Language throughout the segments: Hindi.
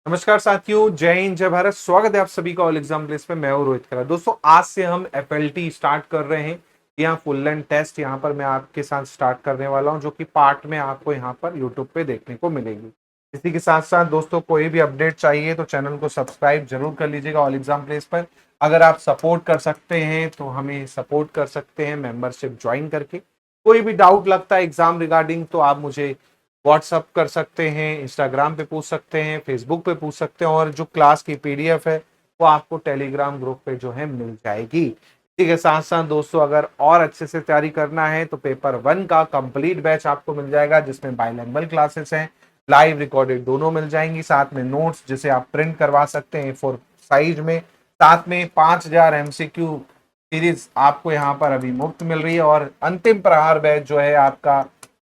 नमस्कार साथियों, जय हिंद जय भारत। स्वागत है आप सभी का ऑल एग्जाम प्लेस पे। मैं हूं रोहित खन्ना। दोस्तों, आज से हम एफएलटी स्टार्ट कर रहे हैं। यहाँ फुल लेंथ टेस्ट यहाँ पर मैं आपके साथ स्टार्ट करने वाला हूं, जो कि पार्ट में आपको यहाँ पर यूट्यूब पे देखने को मिलेगी। इसी के साथ साथ दोस्तों, कोई भी अपडेट चाहिए तो चैनल को सब्सक्राइब जरूर कर लीजिएगा ऑल एग्जाम प्लेस पर। अगर आप सपोर्ट कर सकते हैं तो हमें सपोर्ट कर सकते हैं मेंबरशिप ज्वाइन करके। कोई भी डाउट लगता है एग्जाम रिगार्डिंग तो आप मुझे व्हाट्सअप कर सकते हैं, इंस्टाग्राम पे पूछ सकते हैं, फेसबुक पे पूछ सकते हैं, और जो क्लास की पीडीएफ है वो आपको टेलीग्राम ग्रुप पे जो है मिल जाएगी। इसी के साथ साथ दोस्तों, अगर और अच्छे से तैयारी करना है तो पेपर 1 का कंप्लीट बैच आपको मिल जाएगा, जिसमें बाइलिंगुअल क्लासेस हैं, लाइव रिकॉर्डेड दोनों मिल जाएंगी, साथ में नोट्स जिसे आप प्रिंट करवा सकते हैं A4 साइज में। साथ में 5000 एमसीक्यू सीरीज आपको यहाँ पर अभी मुफ्त मिल रही है, और अंतिम प्रहार बैच जो है आपका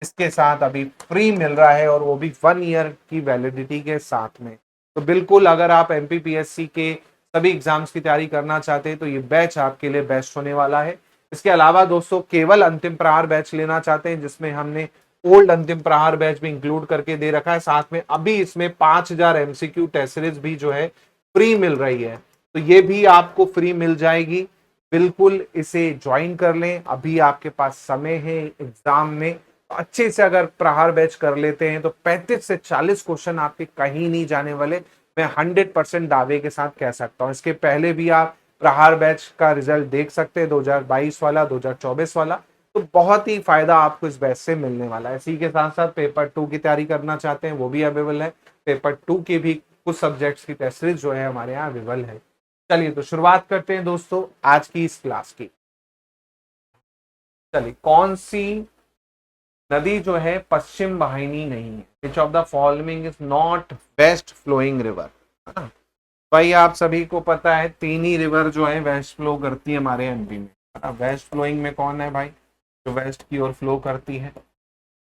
इसके साथ अभी फ्री मिल रहा है, और वो भी 1 ईयर की वैलिडिटी के साथ में। तो बिल्कुल, अगर आप एमपीपीएससी के सभी एग्जाम्स की तैयारी करना चाहते हैं तो ये बैच आपके लिए बेस्ट होने वाला है। इसके अलावा दोस्तों, केवल अंतिम प्रहार बैच लेना चाहते हैं जिसमें हमने ओल्ड अंतिम प्रहार बैच भी इंक्लूड करके दे रखा है, साथ में अभी इसमें 5000 एमसीक्यू टेस्ट सीरीज भी जो है फ्री मिल रही है, तो ये भी आपको फ्री मिल जाएगी। बिल्कुल इसे ज्वाइन कर लें, अभी आपके पास समय है एग्जाम में। अच्छे से अगर प्रहार बैच कर लेते हैं तो 35 से 40 क्वेश्चन आपके कहीं नहीं जाने वाले। मैं 100% दावे के साथ कह सकता हूं। इसके पहले भी आप प्रहार बैच का रिजल्ट देख सकते हैं, 2022 वाला, 2024 वाला। तो बहुत ही फायदा आपको इस बैच से मिलने वाला है। इसी के साथ साथ पेपर 2 की तैयारी करना चाहते हैं वो भी अवेलेबल है। पेपर 2 की भी कुछ सब्जेक्ट्स की टेस्ट सीरीज जो है हमारे यहाँ अवेलेबल है। चलिए तो शुरुआत करते हैं दोस्तों आज की इस क्लास की। चलिए, कौन सी नदी जो है पश्चिम वाहिनी नहीं है? Which of the following is not west flowing river? भाई आप सभी को पता है 3 ही रिवर जो है वेस्ट फ्लो करती है हमारे एमपी में। वेस्ट फ्लोइंग में कौन है भाई? जो वेस्ट की ओर फ्लो करती है,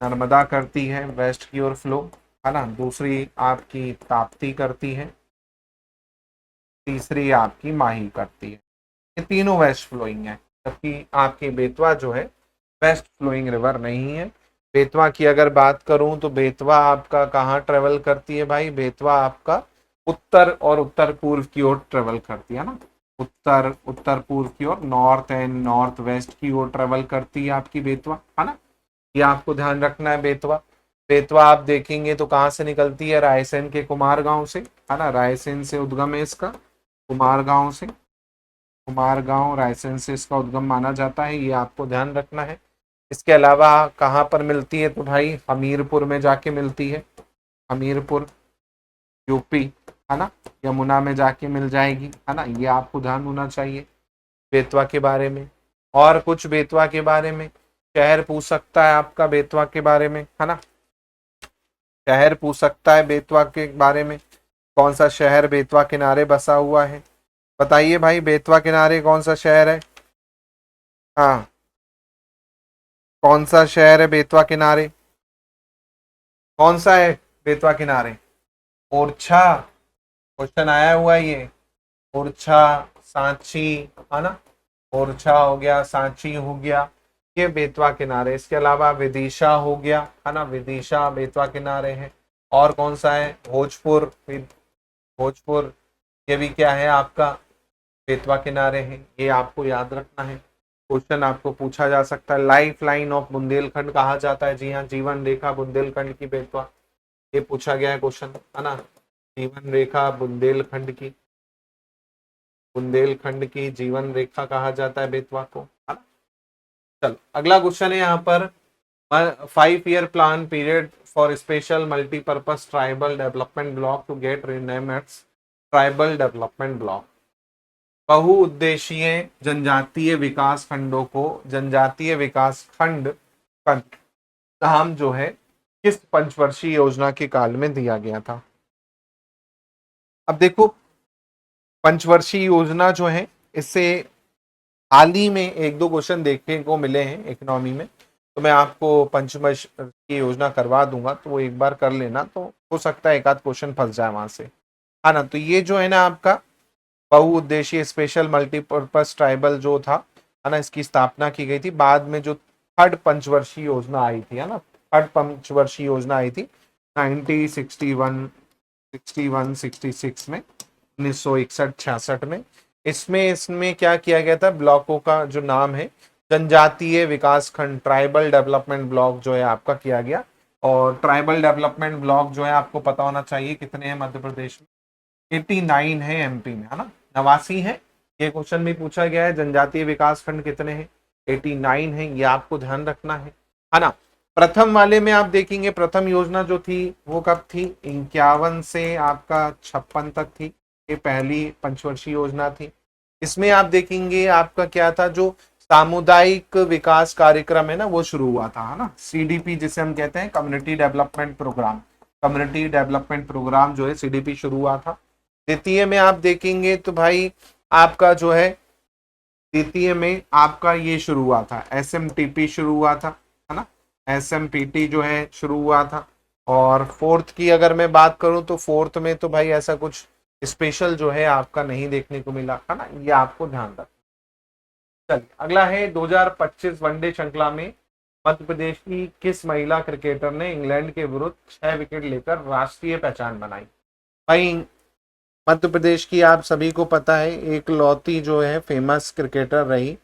नर्मदा करती है वेस्ट की ओर फ्लो, है ना। दूसरी आपकी ताप्ती करती है, तीसरी आपकी माही करती है। ये तीनों वेस्ट फ्लोइंग है, जबकि आपकी बेतवा जो है वेस्ट फ्लोइंग रिवर नहीं है। बेतवा की अगर बात करूं तो बेतवा आपका कहाँ ट्रेवल करती है भाई? बेतवा आपका उत्तर और उत्तर पूर्व की ओर ट्रेवल करती है ना। उत्तर उत्तर पूर्व की ओर, नॉर्थ एंड नॉर्थ वेस्ट की ओर ट्रेवल करती है आपकी बेतवा, है ना। ये आपको ध्यान रखना है। बेतवा बेतवा आप देखेंगे तो कहाँ से निकलती है? रायसेन के कुमार गांव से, है ना। रायसेन से उद्गम है इसका, कुमार गांव से। कुमार गांव रायसेन से इसका उद्गम माना जाता है, ये आपको ध्यान रखना है। इसके अलावा कहाँ पर मिलती है? तो भाई हमीरपुर में जाके मिलती है। हमीरपुर यूपी, है ना। यमुना में जाके मिल जाएगी, है ना। ये आपको ध्यान होना चाहिए बेतवा के बारे में। और कुछ बेतवा के बारे में शहर पूछ सकता है आपका बेतवा के बारे में, है ना। शहर पूछ सकता है बेतवा के बारे में। कौन सा शहर बेतवा किनारे बसा हुआ है? बताइए भाई, बेतवा किनारे कौन सा शहर है? हाँ, कौन सा शहर है बेतवा किनारे? कौन सा है बेतवा किनारे? ओरछा। क्वेश्चन आया हुआ है ये। ओरछा, सांची, है ना। ओरछा हो गया, सांची हो गया, ये बेतवा किनारे। इसके अलावा विदिशा हो गया, है ना। विदिशा बेतवा किनारे है। और कौन सा है? भोजपुर। भोजपुर ये भी क्या है आपका? बेतवा किनारे है। ये आपको याद रखना है। क्वेश्चन आपको पूछा जा सकता है, लाइफ लाइन ऑफ बुंदेलखंड कहा जाता है। जी हाँ, जीवन रेखा बुंदेलखंड की बेतवा, ये पूछा गया है क्वेश्चन, है ना। जीवन रेखा बुंदेलखंड की, बुंदेलखंड की जीवन रेखा कहा जाता है बेतवा को, है ना। चलो अगला क्वेश्चन है यहाँ पर। 5 year plan period for special multipurpose tribal development block to get rename as tribal development block. बहुउद्देशीय जनजातीय विकास खंडों को जनजातीय विकास खंड का नाम जो है किस पंचवर्षीय योजना के काल में दिया गया था? अब देखो, पंचवर्षीय योजना जो है इससे हाल ही में 1-2 क्वेश्चन देखने को मिले हैं इकोनॉमी में, तो मैं आपको पंचवर्ष की योजना करवा दूंगा, तो वो एक बार कर लेना, तो हो सकता है एक आध क्वेश्चन फंस जाए वहां से, है ना। तो ये जो है ना आपका बहुउद्देशीय स्पेशल मल्टीपर्पज ट्राइबल जो था, है ना, इसकी स्थापना की गई थी बाद में जो थर्ड पंचवर्षीय योजना आई थी, है ना। थर्ड पंचवर्षीय योजना आई थी 1961 61 66 में, 1961-66 में। इसमें क्या किया गया था, ब्लॉकों का जो नाम है जनजातीय विकास खंड, ट्राइबल डेवलपमेंट ब्लॉक जो है आपका किया गया। और ट्राइबल डेवलपमेंट ब्लॉक जो है आपको पता होना चाहिए कितने हैं मध्य प्रदेश में, 89 है, एमपी में है ना 89 है। ये क्वेश्चन भी पूछा गया है, जनजातीय विकास खंड कितने हैं, 89 है, ये आपको ध्यान रखना है ना। प्रथम वाले में आप देखेंगे, प्रथम योजना जो थी वो कब थी, 51 से आपका 56 तक थी, ये पहली पंचवर्षीय योजना थी। इसमें आप देखेंगे आपका क्या था, जो सामुदायिक विकास कार्यक्रम है ना वो शुरू हुआ था, है ना, सीडीपी जिसे हम कहते हैं, community development programme. Community development programme जो है सीडीपी शुरू हुआ था। द्वितीय में आप देखेंगे तो भाई आपका जो है, द्वितीय में आपका ये शुरू हुआ था, एसएमटीपी शुरू हुआ था, है ना, एसएमपीटी जो है शुरू हुआ था। और फोर्थ की अगर मैं बात करूं तो फोर्थ में तो भाई ऐसा कुछ स्पेशल जो है आपका नहीं देखने को मिला, है ना, ये आपको ध्यान रखना। चलिए अगला है 2025 वनडे श्रृंखला में मध्य प्रदेश की किस महिला क्रिकेटर ने इंग्लैंड के विरुद्ध 6 विकेट लेकर राष्ट्रीय पहचान बनाई। भाई मध्य प्रदेश की आप सभी को पता है एक लौती जो है फेमस क्रिकेटर रही,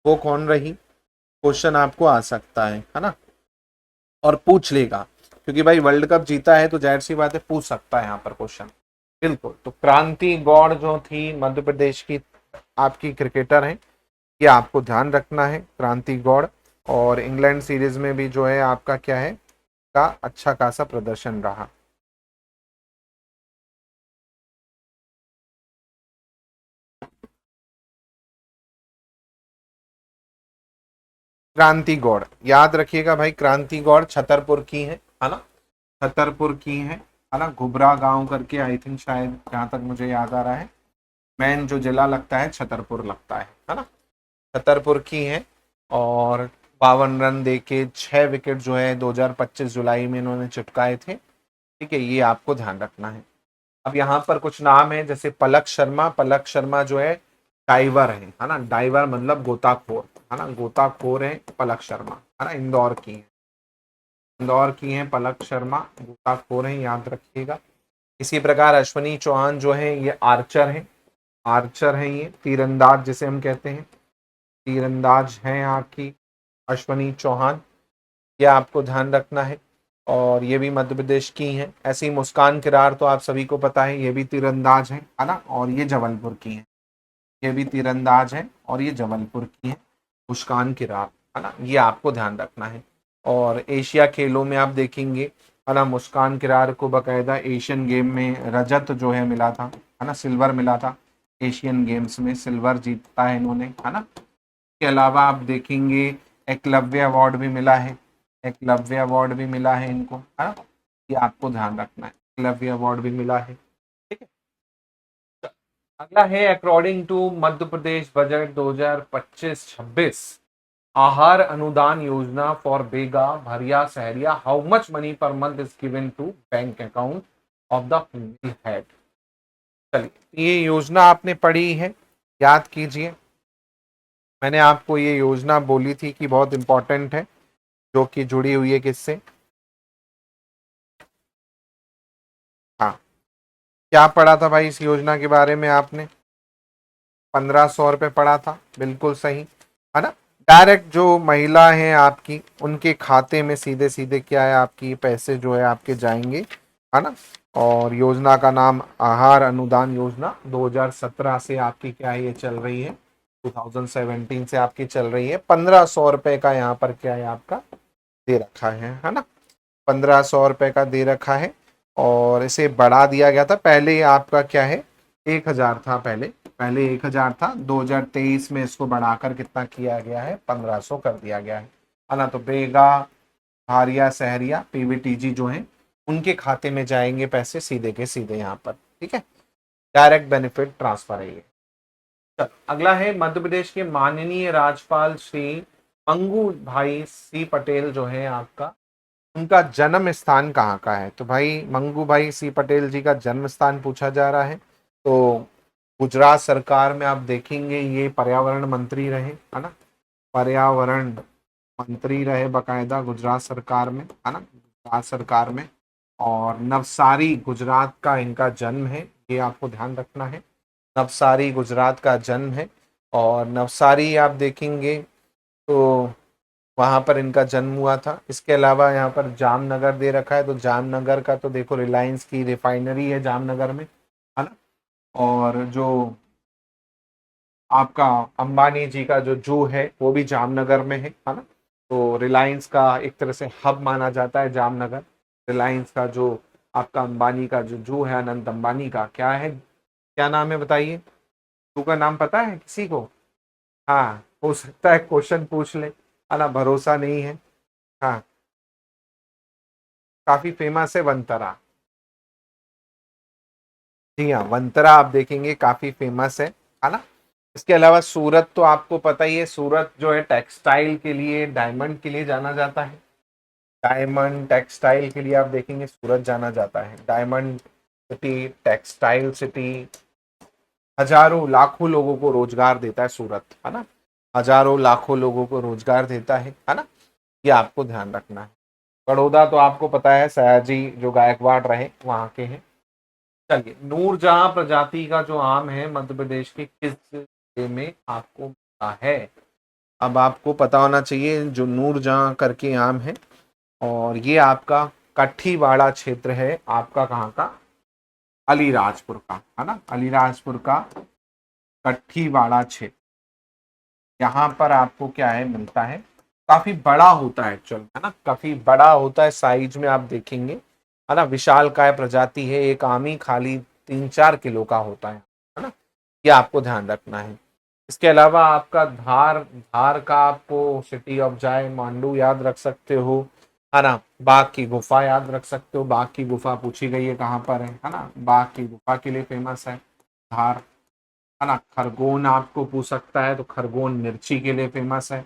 वो कौन रही, क्वेश्चन आपको आ सकता है ना, और पूछ लेगा, क्योंकि भाई वर्ल्ड कप जीता है तो जाहिर सी बात है पूछ सकता है यहाँ पर क्वेश्चन। बिल्कुल, तो क्रांति गौड़ जो थी मध्य प्रदेश की आपकी क्रिकेटर है, ये आपको ध्यान रखना है, क्रांति गौड़। और इंग्लैंड सीरीज में भी जो है आपका क्या है का अच्छा खासा प्रदर्शन रहा। क्रांति गौड़ याद रखिएगा भाई, क्रांति गौड़ छतरपुर की है ना, छतरपुर की है ना, घुबरा गांव करके, आई थिंक शायद जहां तक मुझे याद आ रहा है, मेन जो जिला लगता है छतरपुर लगता है ना, छतरपुर की है। और 52 रन देके 6 विकेट जो है 2025 जुलाई में इन्होंने चिपकाए थे, ठीक है, ये आपको ध्यान रखना है। अब यहाँ पर कुछ नाम है, जैसे पलक शर्मा, पलक शर्मा जो है डाइवर है ना, डाइवर मतलब गोताखोर, है ना, गोताखोर है पलक शर्मा, है ना, इंदौर की है, इंदौर की है पलक शर्मा, गोताखोर है, याद रखिएगा। इसी प्रकार अश्वनी चौहान जो है ये आर्चर है, आर्चर है, ये तीरंदाज जिसे हम कहते हैं, तीरंदाज है आपकी अश्वनी चौहान, ये आपको ध्यान रखना है। और ये भी मध्य प्रदेश की है। ऐसी मुस्कान किरार तो आप सभी को पता है, ये भी तीरंदाज है ना, और ये जबलपुर की है, ये भी तीरंदाज है और ये जबलपुर की है, मुस्कान किरार, है ना, ये आपको ध्यान रखना है। और एशिया खेलों में आप देखेंगे, है ना, मुस्कान किरार को बकायदा एशियन गेम में रजत जो है मिला था, है ना, सिल्वर मिला था, एशियन गेम्स में सिल्वर जीता है इन्होंने, है ना। इसके अलावा आप देखेंगे एकलव्य अवार्ड भी मिला है, एकलव्य अवार्ड भी मिला है इनको, है ना, ये आपको ध्यान रखना है, एकलव्य अवार्ड भी मिला है, ठीक है। अगला है according to Madhya Pradesh budget 2025-26 आहार अनुदान योजना for Baiga Bharia Sahariya, how much money per month is given to bank account of the female head. चलिए ये योजना आपने पढ़ी है, याद कीजिए, मैंने आपको ये योजना बोली थी कि बहुत इंपॉर्टेंट है, जो कि जुड़ी हुई है किससे, हाँ, क्या पढ़ा था भाई इस योजना के बारे में आपने, 1500 रुपये पढ़ा था, बिल्कुल सही, है ना। डायरेक्ट जो महिला है आपकी उनके खाते में सीधे सीधे क्या है आपकी पैसे जो है आपके जाएंगे, है ना। और योजना का नाम आहार अनुदान योजना 2017 से आपकी क्या है ये चल रही है, 2017 से आपकी चल रही है। 1500 रुपये का यहाँ पर क्या है आपका दे रखा है ना, 1500 रुपये का दे रखा है। और इसे बढ़ा दिया गया था, पहले आपका क्या है 1000 था, पहले पहले 1000 था, 2023 में इसको बढ़ाकर कितना किया गया है 1500 कर दिया गया है ना। तो बेगा हारिया सहरिया पीवीटीजी जो है उनके खाते में जाएंगे पैसे सीधे के सीधे यहाँ पर, ठीक है, डायरेक्ट बेनिफिट ट्रांसफर है ये। अगला है मध्य प्रदेश के माननीय राज्यपाल श्री मंगू भाई सी पटेल जो है आपका, उनका जन्म स्थान कहाँ का है। तो भाई मंगू भाई सी पटेल जी का जन्म स्थान पूछा जा रहा है, तो गुजरात सरकार में आप देखेंगे ये पर्यावरण मंत्री रहे, है ना, पर्यावरण मंत्री रहे बकायदा गुजरात सरकार में, है ना, गुजरात सरकार में। और नवसारी गुजरात का इनका जन्म है, ये आपको ध्यान रखना है। नवसारी गुजरात का जन्म है और नवसारी आप देखेंगे तो वहां पर इनका जन्म हुआ था। इसके अलावा यहाँ पर जामनगर दे रखा है, तो जामनगर का तो देखो रिलायंस की रिफाइनरी है जामनगर में, है ना। और जो आपका अंबानी जी का जो जू है वो भी जामनगर में है ना। तो रिलायंस का एक तरह से हब माना जाता है जामनगर। रिलायंस का जो आपका अंबानी का जो जू है, अनंत अंबानी का, क्या है, क्या नाम है बताइए? जू का नाम पता है किसी को? हाँ, हो सकता है क्वेश्चन पूछ ले, है ना, भरोसा नहीं है। हाँ, काफी फेमस है वनतरा। जी हाँ, वनतरा आप देखेंगे काफी फेमस है ना। इसके अलावा सूरत तो आपको पता ही है, सूरत जो है टेक्सटाइल के लिए, डायमंड के लिए जाना जाता है। डायमंड टेक्सटाइल के लिए आप देखेंगे सूरत जाना जाता है। डायमंड सिटी, टेक्सटाइल सिटी, हजारों लाखों लोगों को रोजगार देता है सूरत, है ना। हजारों लाखों लोगों को रोजगार देता है ना। ये आपको ध्यान रखना है। बड़ौदा तो आपको पता है सयाजी जो गायकवाड़ रहे वहां के हैं। चलिए, नूरजहां प्रजाति का जो आम है मध्य प्रदेश के किस जिले में आपको मिलता है? अब आपको पता होना चाहिए जो नूरजहां करके आम है, और ये आपका कठीवाड़ा क्षेत्र है आपका, कहाँ का? अलीराजपुर का, है ना। अलीराजपुर का कठीवाड़ा क्षेत्र, यहाँ पर आपको क्या है मिलता है। काफी बड़ा होता है एक्चुअल, है ना, काफी बड़ा होता है साइज में आप देखेंगे, है ना। विशालकाय प्रजाति है, एक आम ही खाली 3-4 किलो का होता है ना। ये आपको ध्यान रखना है। इसके अलावा आपका धार, धार का आपको सिटी ऑफ जाय मांडू याद रख सकते हो, है ना। बाघ की गुफा याद रख सकते हो, बाघ की गुफा पूछी गई है कहाँ पर है ना। बाघ की गुफा के लिए फेमस है धार, है ना। खरगोन आपको पूछ सकता है, तो खरगोन मिर्ची के लिए फेमस है,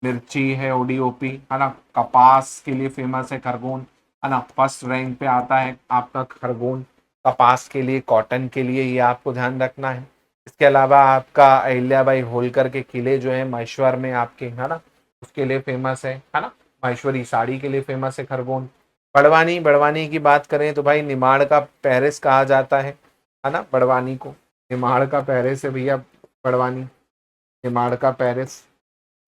मिर्ची है ओडीओपी, है ना। कपास के लिए फेमस है खरगोन, है ना। फर्स्ट रैंक पे आता है आपका खरगोन कपास के लिए, कॉटन के लिए, ये आपको ध्यान रखना है। इसके अलावा आपका अहिल्याबाई होलकर के किले जो है महेश्वर में आपके, है ना, उसके लिए फेमस है ना। महेश्वरी साड़ी के लिए फेमस है खरगोन। बड़वानी, बड़वानी की बात करें तो भाई निमाड़ का पेरिस कहा जाता है ना बड़वानी को। निमाड़ का पेरिस है भैया बड़वानी, निमाड़ का पेरिस।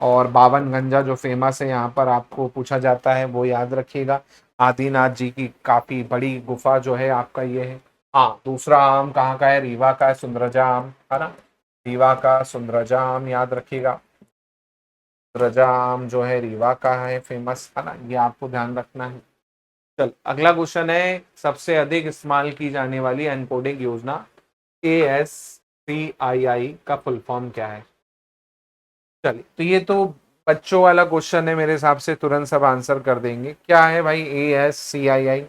और बावनगंजा जो फेमस है यहाँ पर आपको पूछा जाता है, वो याद रखिएगा। आदिनाथ जी की काफी बड़ी गुफा जो है आपका ये है। हाँ, दूसरा आम कहाँ का है? रीवा का है, सुंदरजा आम, है ना। रीवा का सुंदरजा आम याद रखिएगा। सुंदरजा आम जो है रीवा का है फेमस, है ना, ये आपको ध्यान रखना है। चल, अगला क्वेश्चन है, सबसे अधिक इस्तेमाल की जाने वाली एनकोडिंग योजना ASCII का फुल फॉर्म क्या है? चलिए, तो ये तो बच्चों वाला क्वेश्चन है, मेरे हिसाब से तुरंत सब आंसर कर देंगे। क्या है भाई ASCII?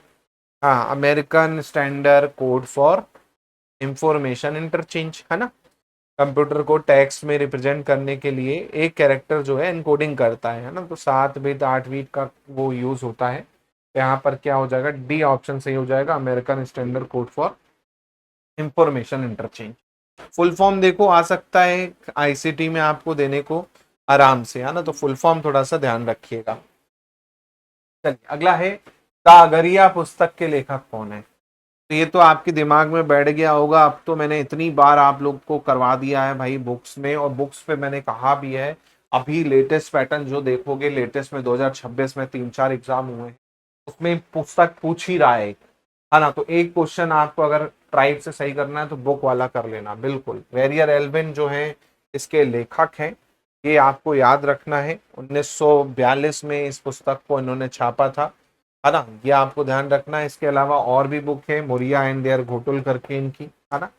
हाँ, American standard code for information interchange, है ना। कंप्यूटर को टेक्स्ट में रिप्रेजेंट करने के लिए एक कैरेक्टर जो है एनकोडिंग करता है ना। तो 7 बिट 8 बिट का वो यूज होता है। यहाँ पर क्या हो जाएगा? डी ऑप्शन सही हो जाएगा, American standard code for information interchange. Full form देखो आ सकता है आईसीटी में आपको देने को आराम से, है ना, तो फुल फॉर्म थोड़ा सा ध्यान रखिएगा। चलिए, अगला है, कागरिया पुस्तक के लेखक कौन है? तो ये तो आपके दिमाग में बैठ गया होगा, अब तो मैंने इतनी बार आप लोग को करवा दिया है भाई बुक्स में, और बुक्स पे मैंने कहा भी है। अभी लेटेस्ट पैटर्न जो देखोगे, लेटेस्ट में 2026 में 3-4 एग्जाम हुए हैं, उसमें पुस्तक पूछ ही रहा है ना। तो एक क्वेश्चन आपको अगर ट्राइब से सही करना है तो बुक वाला कर लेना, बिल्कुल। वेरियर एल्विन जो है इसके लेखक हैं, ये आपको याद रखना है। 1942 में इस पुस्तक को इन्होंने छापा था, है ना, ये आपको ध्यान रखना है। इसके अलावा और भी बुक है, मोरिया एंड देयर घोटुल करके इनकी, है ना।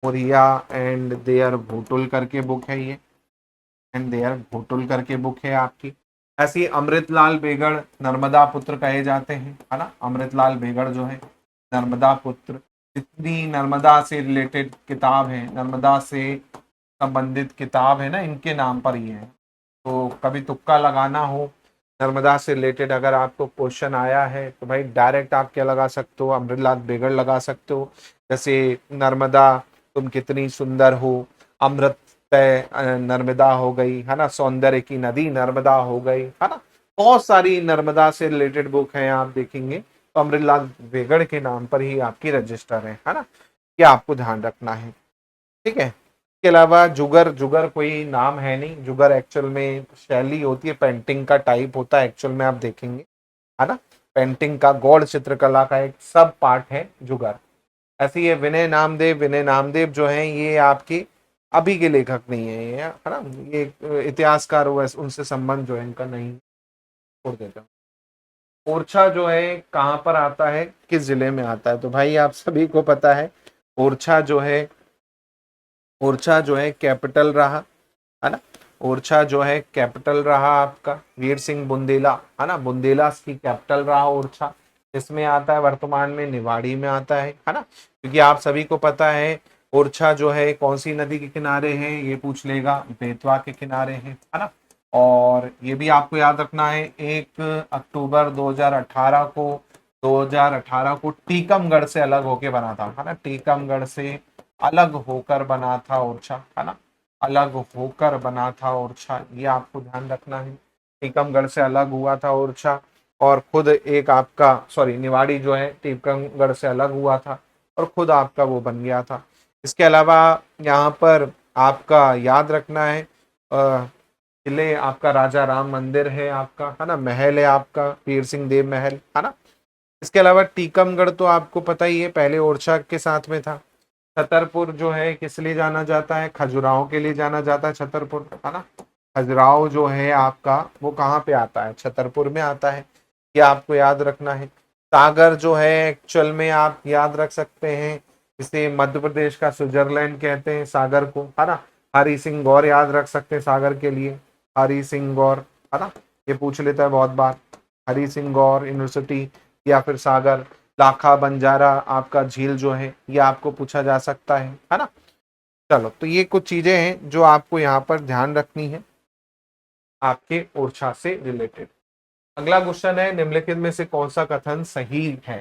मोरिया एंड देयर घोटुल करके बुक है ये, एंड देयर घोटुल करके बुक है आपकी। ऐसी अमृतलाल बेगड़ नर्मदा पुत्र कहे जाते हैं, है ना। अमृतलाल बेगड़ जो है नर्मदा पुत्र। जितनी नर्मदा से रिलेटेड किताब है, नर्मदा से संबंधित किताब है ना, इनके नाम पर ही है। तो कभी तुक्का लगाना हो, नर्मदा से रिलेटेड अगर आपको क्वेश्चन आया है, तो भाई डायरेक्ट आप क्या लगा सकते हो? अमृतलाल बेगड़ लगा सकते हो। जैसे नर्मदा तुम कितनी सुंदर हो, अमृत पे नर्मदा हो गई, है ना, सौंदर्य की नदी नर्मदा हो गई, है ना। बहुत सारी नर्मदा से रिलेटेड बुक हैं आप देखेंगे, तो अमृतलाल वेगड़ के नाम पर ही आपकी रजिस्टर है ना, ये आपको ध्यान रखना है। ठीक है, इसके अलावा जुगर, जुगर कोई नाम है नहीं, जुगर एक्चुअल में शैली होती है, पेंटिंग का टाइप होता है एक्चुअल में, आप देखेंगे है ना, पेंटिंग का, गौड़ चित्रकला का एक सब पार्ट है जुगर। ऐसे ही है विनय नामदेव, विनय नामदेव जो है ये आपकी अभी के लेखक नहीं है, ये है ना, ये इतिहासकार हुआ, उनसे संबंध जो है इनका नहीं, छोड़ देता हूँ। ओरछा जो है कहाँ पर आता है, किस जिले में आता है, तो भाई आप सभी को पता है ओरछा जो है, ओरछा जो है कैपिटल रहा है ना, ओरछा जो है कैपिटल रहा आपका, वीर सिंह बुंदेला है ना, बुंदेला की कैपिटल रहा ओरछा। इसमें आता है वर्तमान में निवाड़ी में आता है ना, क्योंकि आप सभी को पता है ओरछा जो है कौन सी नदी के किनारे है, ये पूछ लेगा, बेतवा के किनारे है ना। और ये भी आपको याद रखना है 1 अक्टूबर 2018 को, 2018 को टीकमगढ़ से अलग होके बना था है ना, टीकमगढ़ से अलग होकर बना था ओरछा है ना, अलग होकर बना था ओरछा, ये आपको ध्यान रखना है। टीकमगढ़ से अलग हुआ था ओरछा, और खुद एक आपका, सॉरी, निवाड़ी जो है टीकमगढ़ से अलग हुआ था और खुद आपका वो बन गया था। इसके अलावा यहाँ पर आपका याद रखना है किले, आपका राजा राम मंदिर है आपका है ना, महल है आपका वीर सिंह देव महल है ना। इसके अलावा टीकमगढ़ तो आपको पता ही है पहले ओरछा के साथ में था। छतरपुर जो है किस लिए जाना जाता है, खजुराहो के लिए जाना जाता है छतरपुर है ना, खजुराहो जो है आपका वो कहाँ पे आता है, छतरपुर में आता है, ये आपको याद रखना है। सागर जो है एक्चुअल में आप याद रख सकते हैं, इसे मध्य प्रदेश का स्विट्जरलैंड कहते हैं सागर को है ना। हरि सिंह गौर याद रख सकते हैं सागर के लिए, हरि सिंह गौर है ना, ये पूछ लेता है बहुत बार, हरि सिंह गौर यूनिवर्सिटी, या फिर सागर। लाखा बंजारा आपका झील जो है ये आपको पूछा जा सकता है ना। चलो, तो ये कुछ चीजें हैं जो आपको यहाँ पर ध्यान रखनी है आपके ओरछा से रिलेटेड। अगला क्वेश्चन है, निम्नलिखित में से कौन सा कथन सही है,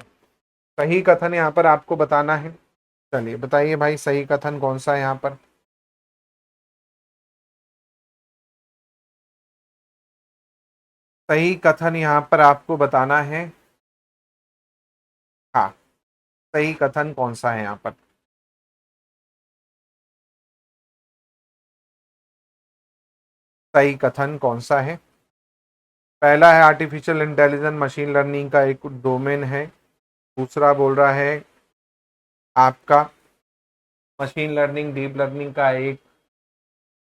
सही कथन यहाँ पर आपको बताना है। चलिए बताइए भाई, सही कथन कौन सा है यहाँ पर। सही कथन यहाँ पर आपको बताना है, हाँ, सही कथन कौन सा है यहाँ पर। सही कथन कौन सा है, पहला है आर्टिफिशियल इंटेलिजेंस मशीन लर्निंग का एक डोमेन है, दूसरा बोल रहा है आपका मशीन लर्निंग डीप लर्निंग का एक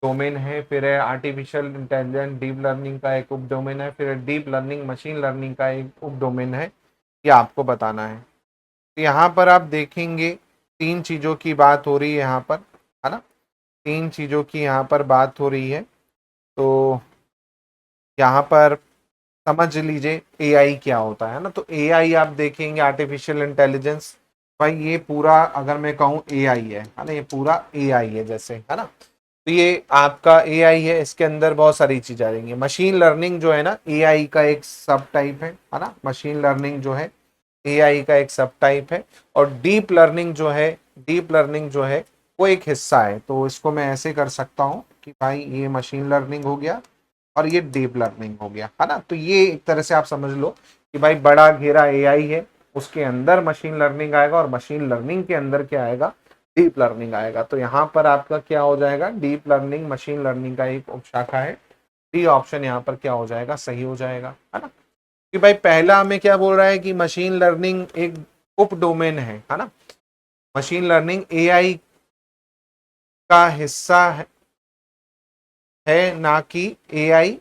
डोमेन है, फिर है आर्टिफिशियल इंटेलिजेंस डीप लर्निंग का एक उप डोमेन है, फिर डीप लर्निंग मशीन लर्निंग का एक उप डोमेन है, ये आपको बताना है। तो यहाँ पर आप देखेंगे तीन चीज़ों की बात हो रही है यहाँ पर है ना, तीन चीज़ों की यहाँ पर बात हो रही है। तो यहाँ पर समझ लीजिए एआई क्या होता है ना, तो एआई आप देखेंगे आर्टिफिशियल इंटेलिजेंस, भाई ये पूरा अगर मैं कहूँ एआई है ना, ये पूरा एआई है जैसे है ना, तो ये आपका एआई है, इसके अंदर बहुत सारी चीजें आ जाएंगी। मशीन लर्निंग जो है ना एआई का एक सब टाइप है ना, मशीन लर्निंग जो है एआई का एक सब टाइप है, और डीप लर्निंग जो है, डीप लर्निंग जो है वो एक हिस्सा है। तो इसको मैं ऐसे कर सकता हूँ कि भाई ये मशीन लर्निंग हो गया और ये डीप लर्निंग हो गया है ना। तो ये एक तरह से आप समझ लो कि भाई बड़ा घेरा एआई है, उसके अंदर मशीन लर्निंग आएगा, और मशीन लर्निंग के अंदर क्या आएगा, डीप लर्निंग आएगा। तो यहाँ पर आपका क्या हो जाएगा, डीप लर्निंग मशीन लर्निंग का एक उपशाखा है, डी ऑप्शन यहाँ पर क्या हो जाएगा, सही हो जाएगा है ना। कि भाई पहला हमें क्या बोल रहा है कि मशीन लर्निंग एक उप डोमेन है ना, मशीन लर्निंग एआई का हिस्सा है ना कि एआई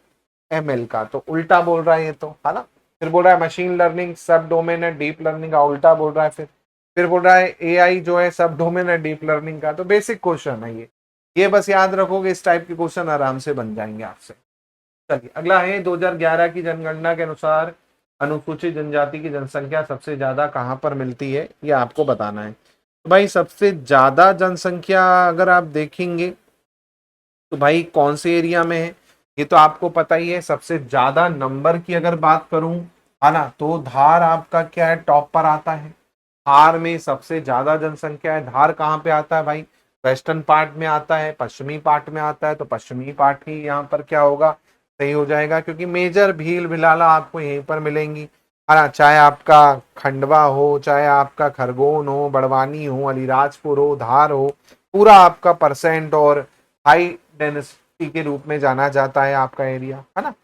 एमएल का, तो उल्टा बोल रहा है ये तो है ना। फिर बोल रहा है मशीन लर्निंग सब डोमेन है डीप लर्निंग का, उल्टा बोल रहा है। फिर बोल रहा है एआई जो है सब डोमेन है डीप लर्निंग का। तो बेसिक क्वेश्चन है ये बस याद रखोगे, इस टाइप के क्वेश्चन आराम से बन जाएंगे आपसे। चलिए अगला है, 2011 की जनगणना के अनुसार अनुसूचित जनजाति की जनसंख्या सबसे ज्यादा कहाँ पर मिलती है, ये आपको बताना है। तो भाई सबसे ज्यादा जनसंख्या अगर आप देखेंगे तो भाई कौन से एरिया में है, ये तो आपको पता ही है। सबसे ज्यादा नंबर की अगर बात करूं है ना, तो धार आपका क्या है, टॉप पर आता है। धार में सबसे ज्यादा जनसंख्या है। धार कहाँ पे आता है भाई, वेस्टर्न पार्ट में आता है, पश्चिमी पार्ट में आता है, तो पश्चिमी पार्ट ही यहाँ पर क्या होगा, सही हो जाएगा, क्योंकि मेजर भील भिलाला आपको यहीं पर मिलेंगी। है ना, चाहे आपका खंडवा हो, चाहे आपका खरगोन हो, बड़वानी हो, अलीराजपुर हो, धार हो, पूरा आपका परसेंट और हाई डेंसिटी के रूप में जाना जाता है आपका एरिया, है ना।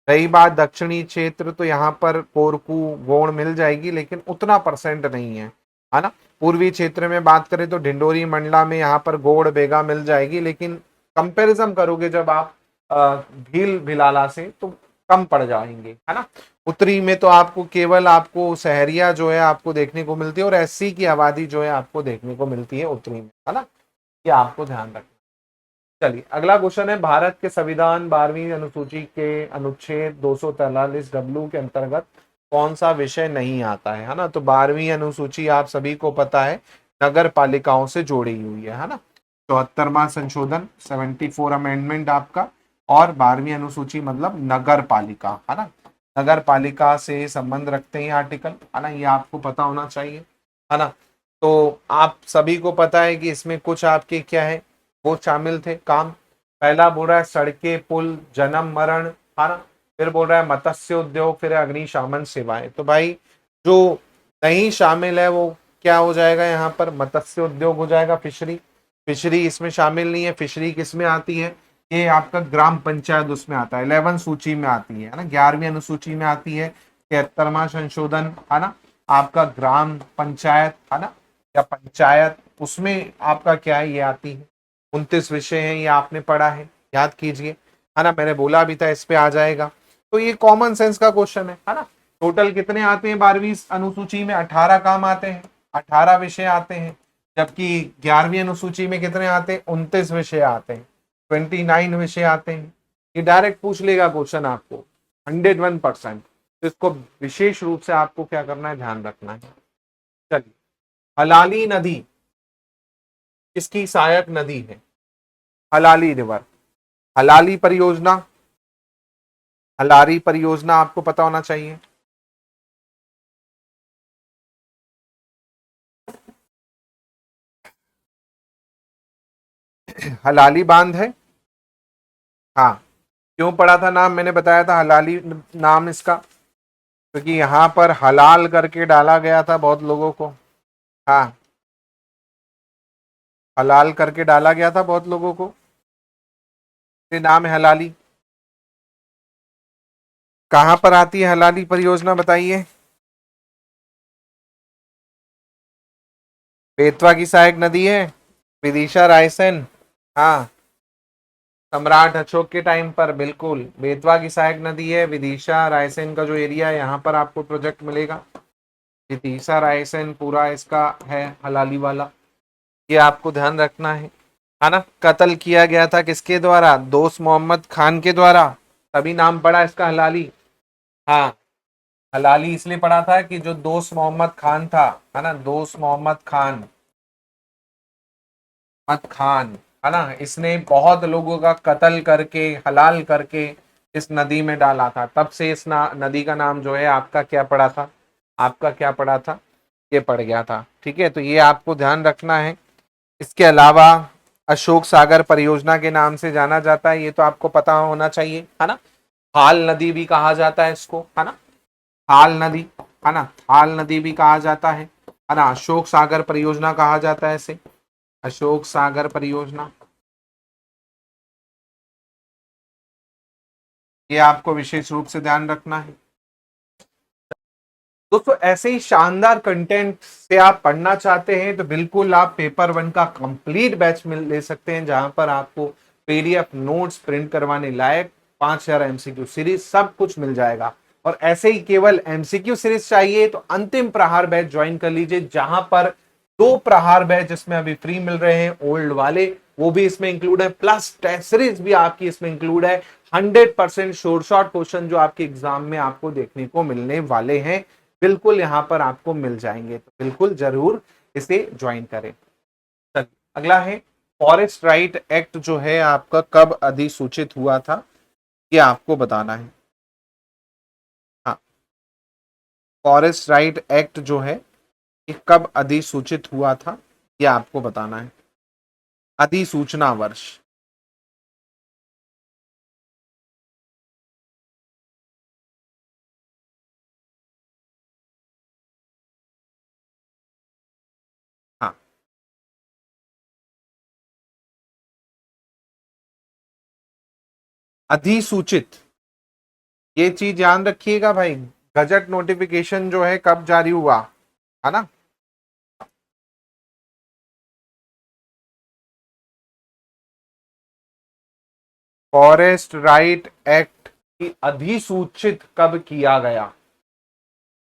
रही बात दक्षिणी क्षेत्र, तो यहाँ पर कोरकू गोंड मिल जाएगी, लेकिन उतना परसेंट नहीं है ना। पूर्वी क्षेत्र में बात करें तो ढिंडोरी मंडला में यहाँ पर गोड़ बेगा मिल जाएगी, लेकिन कंपैरिजन करोगे जब आप भील भिलाला से तो कम पड़ जाएंगे, है ना। उत्तरी में तो आपको केवल आपको शहरिया जो है आपको देखने को मिलती है, और एससी की आबादी जो है आपको देखने को मिलती है उत्तरी में, है ना। ये आपको ध्यान रखना। चलिए अगला क्वेश्चन है, भारत के संविधान 12वीं अनुसूची के अनुच्छेद 243 डब्ल्यू के अंतर्गत कौन सा विषय नहीं आता है ना। तो 12वीं अनुसूची आप सभी को पता है नगर पालिकाओं से जोड़ी हुई है ना। 74वां संशोधन 74 अमेंडमेंट आपका, और 12वीं अनुसूची मतलब नगर पालिका, है ना। नगर पालिका से संबंध रखते हैं आर्टिकल, है ना, ये आपको पता होना चाहिए, है ना। तो आप सभी को पता है कि इसमें कुछ आपके क्या है वो शामिल थे काम। पहला बोल रहा है सड़कें पुल जन्म मरण, है ना। फिर बोल रहा है मत्स्य उद्योग, फिर अग्निशमन सेवाएं। तो भाई जो नहीं शामिल है वो क्या हो जाएगा, यहाँ पर मत्स्य उद्योग हो जाएगा, फिशरी। फिशरी इसमें शामिल नहीं है। फिशरी किस में आती है, ये आपका ग्राम पंचायत उसमें आता है, 11 सूची में आती है ना, 11वीं अनुसूची में आती है। 73वां संशोधन, है ना, आपका ग्राम पंचायत, है ना, या पंचायत, उसमें आपका क्या है ये आती है। 29 विषय हैं, ये आपने पढ़ा है, याद कीजिए, है ना। मैंने बोला भी था इस पे आ जाएगा। तो ये कॉमन सेंस का क्वेश्चन है ना। टोटल कितने आते हैं 12वीं अनुसूची में, 18 काम आते हैं, 18 विषय आते हैं। जबकि 11वीं अनुसूची में कितने आते हैं, 29 विषय आते हैं, 29 विषय आते हैं। ये डायरेक्ट पूछ लेगा क्वेश्चन आपको 101%। तो इसको विशेष रूप से आपको क्या करना है, ध्यान रखना है। चलिए, हलाली नदी किसकी सहायक नदी है, हलाली रिवर। हलाली परियोजना, हलारी परियोजना आपको पता होना चाहिए। हलाली बांध है, हाँ। क्यों पड़ा था नाम, मैंने बताया था हलाली नाम इसका, क्योंकि यहाँ पर हलाल करके डाला गया था बहुत लोगों को। हाँ, हलाल करके डाला गया था बहुत लोगों को, ये नाम है हलाली। कहाँ पर आती है हलाली परियोजना बताइए। बेतवा की सहायक नदी है, विदिशा रायसेन, हाँ। सम्राट अशोक के टाइम पर बिल्कुल बेतवा की सहायक नदी है। विदिशा रायसेन का जो एरिया है यहाँ पर आपको प्रोजेक्ट मिलेगा। विदिशा रायसेन पूरा इसका है हलाली वाला, ये आपको ध्यान रखना है ना। कत्ल किया गया था किसके द्वारा, दोस्त मोहम्मद खान के द्वारा, तभी नाम पड़ा इसका हलाली। हाँ, हलाली इसलिए पड़ा था कि जो दोस्त मोहम्मद खान था, है ना, दोस्त मोहम्मद खान, मत खान, है ना, इसने बहुत लोगों का कत्ल करके हलाल करके इस नदी में डाला था। तब से इस नदी का नाम जो है आपका क्या पड़ा था, आपका क्या पड़ा था, ये पड़ गया था। ठीक है, तो ये आपको ध्यान रखना है। इसके अलावा अशोक सागर परियोजना के नाम से जाना जाता है, ये तो आपको पता होना चाहिए, है ना। हाल नदी भी कहा जाता है इसको, है ना, हाल नदी, है ना, हाल नदी भी कहा जाता है ना। अशोक सागर परियोजना कहा जाता है इसे, अशोक सागर परियोजना। ये आपको विशेष रूप से ध्यान रखना है दोस्तों। ऐसे ही शानदार कंटेंट से आप पढ़ना चाहते हैं तो बिल्कुल आप पेपर वन का कंप्लीट बैच मिल ले सकते हैं, जहां पर आपको पीडीएफ नोट्स प्रिंट करवाने लायक 5000 एमसीक्यू सीरीज सब कुछ मिल जाएगा। और ऐसे ही केवल एमसीक्यू सीरीज चाहिए तो अंतिम प्रहार बैच ज्वाइन कर लीजिए, जहां पर 2 प्रहार बैच इसमें अभी फ्री मिल रहे हैं, ओल्ड वाले वो भी इसमें इंक्लूड है, प्लस टेस्ट सीरीज भी आपकी इसमें इंक्लूड है। 100% शोर शॉर्ट क्वेश्चन जो आपके एग्जाम में आपको देखने को मिलने वाले हैं, बिल्कुल यहां पर आपको मिल जाएंगे। तो बिल्कुल जरूर इसे ज्वाइन करें। चलिए अगला है, फॉरेस्ट राइट एक्ट जो है आपका कब अधिसूचित हुआ था, ये आपको बताना है। हाँ, फॉरेस्ट राइट एक्ट जो है ये कब अधिसूचित हुआ था, ये आपको बताना है। अधिसूचना वर्ष, अधिसूचित, ये चीज ध्यान रखिएगा भाई, गजट नोटिफिकेशन जो है कब जारी हुआ, है ना। फॉरेस्ट राइट एक्ट की अधिसूचित कब किया गया।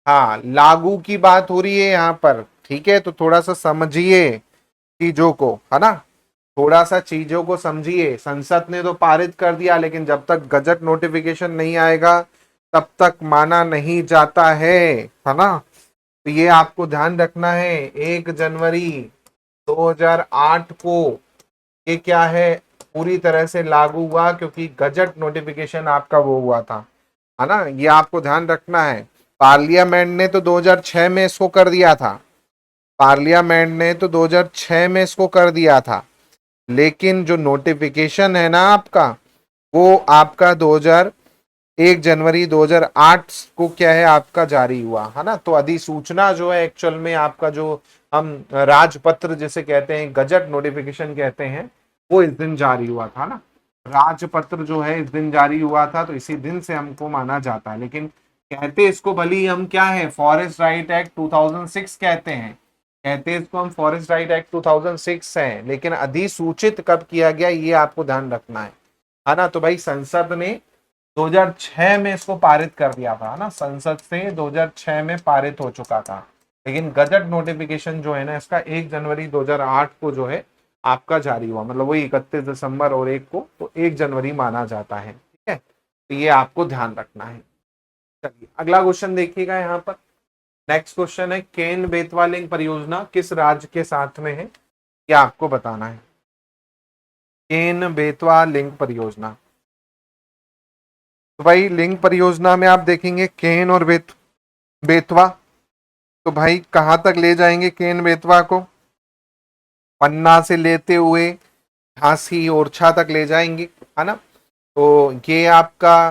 हाँ, लागू की बात हो रही है यहाँ पर, ठीक है, तो थोड़ा सा समझिए चीजों को, है ना, थोड़ा सा चीजों को समझिए। संसद ने तो पारित कर दिया, लेकिन जब तक गजट नोटिफिकेशन नहीं आएगा तब तक माना नहीं जाता है ना। तो ये आपको ध्यान रखना है। 1 जनवरी 2008 को ये क्या है, पूरी तरह से लागू हुआ, क्योंकि गजट नोटिफिकेशन आपका वो हुआ था, है ना, ये आपको ध्यान रखना है। पार्लियामेंट ने तो 2006 में इसको कर दिया था, पार्लियामेंट ने तो 2006 में इसको कर दिया था, लेकिन जो नोटिफिकेशन है ना आपका, वो आपका 1 जनवरी 2008 को क्या है आपका जारी हुआ, है ना। तो अधिसूचना जो है एक्चुअल में आपका, जो हम राजपत्र जिसे कहते हैं, गजट नोटिफिकेशन कहते हैं, वो इस दिन जारी हुआ था ना। राजपत्र जो है इस दिन जारी हुआ था, तो इसी दिन से हमको माना जाता है। लेकिन कहते इसको भले ही हम क्या है, फॉरेस्ट राइट एक्ट 2006 कहते हैं, कहते इसको हम फॉरेस्ट राइट एक्ट 2006 है, लेकिन अधिसूचित कब किया गया ये आपको ध्यान रखना है ना। तो भाई संसद ने 2006 में इसको पारित कर दिया था ना, संसद से 2006 में पारित हो चुका था। लेकिन गजट नोटिफिकेशन जो है ना इसका 1 जनवरी 2008 को जो है आपका जारी हुआ, मतलब वही 31 दिसंबर और 1 को, तो 1 जनवरी माना जाता है, ठीक है। तो ये आपको ध्यान रखना है। चलिए अगला क्वेश्चन देखिएगा यहाँ पर। नेक्स्ट क्वेश्चन है, केन बेतवा लिंक परियोजना किस राज्य के साथ में है, ये आपको बताना है। केन बेतवा लिंक परियोजना, तो भाई लिंक परियोजना में आप देखेंगे केन और बेतवा, तो भाई कहां तक ले जाएंगे केन बेतवा को, पन्ना से लेते हुए झांसी ओरछा तक ले जाएंगे, है ना। तो ये आपका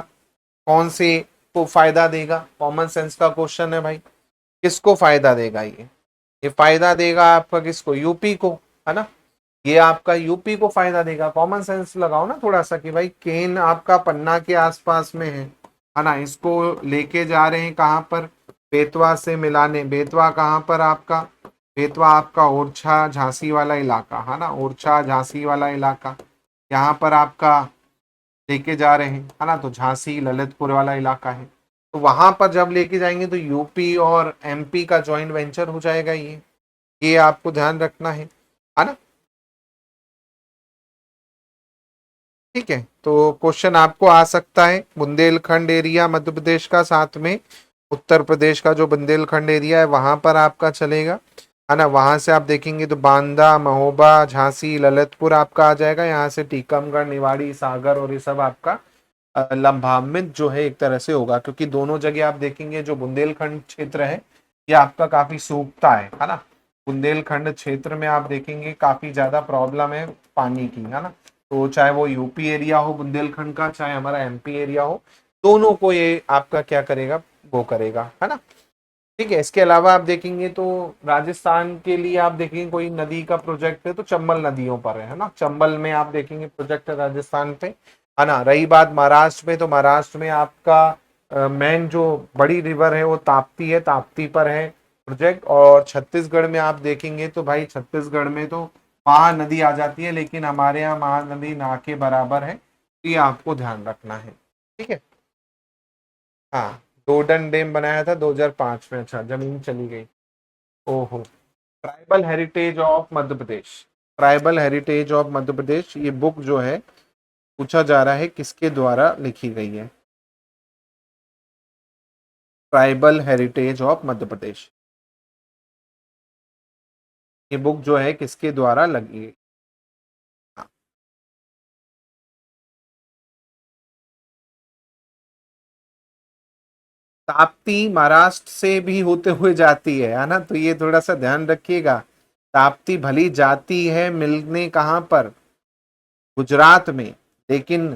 कौन से को फायदा देगा, कॉमन सेंस का क्वेश्चन है भाई, किसको फायदा देगा ये फायदा देगा आपका किसको, यूपी को, है ना। ये आपका यूपी को फायदा देगा। कॉमन सेंस लगाओ ना थोड़ा सा कि भाई केन आपका पन्ना के आसपास में है ना, इसको लेके जा रहे हैं कहाँ पर, बेतवा से मिलाने। बेतवा कहाँ पर आपका, बेतवा आपका ओरछा झांसी वाला इलाका, है ना, ओरछा झांसी वाला इलाका, यहाँ पर आपका लेके जा रहे हैं, है ना। तो झांसी ललितपुर वाला इलाका है, तो वहां पर जब लेके जाएंगे तो यूपी और एमपी का जॉइंट वेंचर हो जाएगा ये आपको ध्यान रखना है ना। ठीक है, तो क्वेश्चन आपको आ सकता है, बुंदेलखंड एरिया मध्य प्रदेश का, साथ में उत्तर प्रदेश का जो बुंदेलखंड एरिया है वहां पर आपका चलेगा, है ना। वहां से आप देखेंगे तो बांदा, महोबा, झांसी, ललितपुर आपका आ जाएगा। यहाँ से टीकमगढ़, निवाड़ी, सागर और ये सब आपका लंबान्वित जो है एक तरह से होगा, क्योंकि दोनों जगह आप देखेंगे जो बुंदेलखंड क्षेत्र है ये आपका काफी सूखता है ना। बुंदेलखंड क्षेत्र में आप देखेंगे काफी ज्यादा प्रॉब्लम है पानी की, है ना। तो चाहे वो यूपी एरिया हो बुंदेलखंड का, चाहे हमारा एमपी एरिया हो, दोनों को ये आपका क्या करेगा, वो करेगा, है ना। ठीक है, इसके अलावा आप देखेंगे तो राजस्थान के लिए आप देखेंगे कोई नदी का प्रोजेक्ट है तो चंबल नदियों पर है ना, चंबल में आप देखेंगे प्रोजेक्ट है राजस्थान पे, है ना। रही बात महाराष्ट्र में, तो महाराष्ट्र में आपका मेन जो बड़ी रिवर है वो ताप्ती है, ताप्ती पर है प्रोजेक्ट। और छत्तीसगढ़ में आप देखेंगे तो भाई छत्तीसगढ़ में तो महानदी आ जाती है, लेकिन हमारे यहाँ महानदी ना के बराबर है, तो ये आपको ध्यान रखना है, ठीक है। हाँ, डोडन डैम बनाया था 2005 में, अच्छा जमीन चली गई। ओहो, tribal heritage of Madhya Pradesh, tribal heritage of Madhya Pradesh, ये बुक जो है पूछा जा रहा है किसके द्वारा लिखी गई है, tribal heritage of Madhya Pradesh, ये बुक जो है किसके द्वारा लगी है। ताप्ती महाराष्ट्र से भी होते हुए जाती है ना, तो ये थोड़ा सा ध्यान रखिएगा। ताप्ती भली जाती है मिलने कहाँ पर, गुजरात में, लेकिन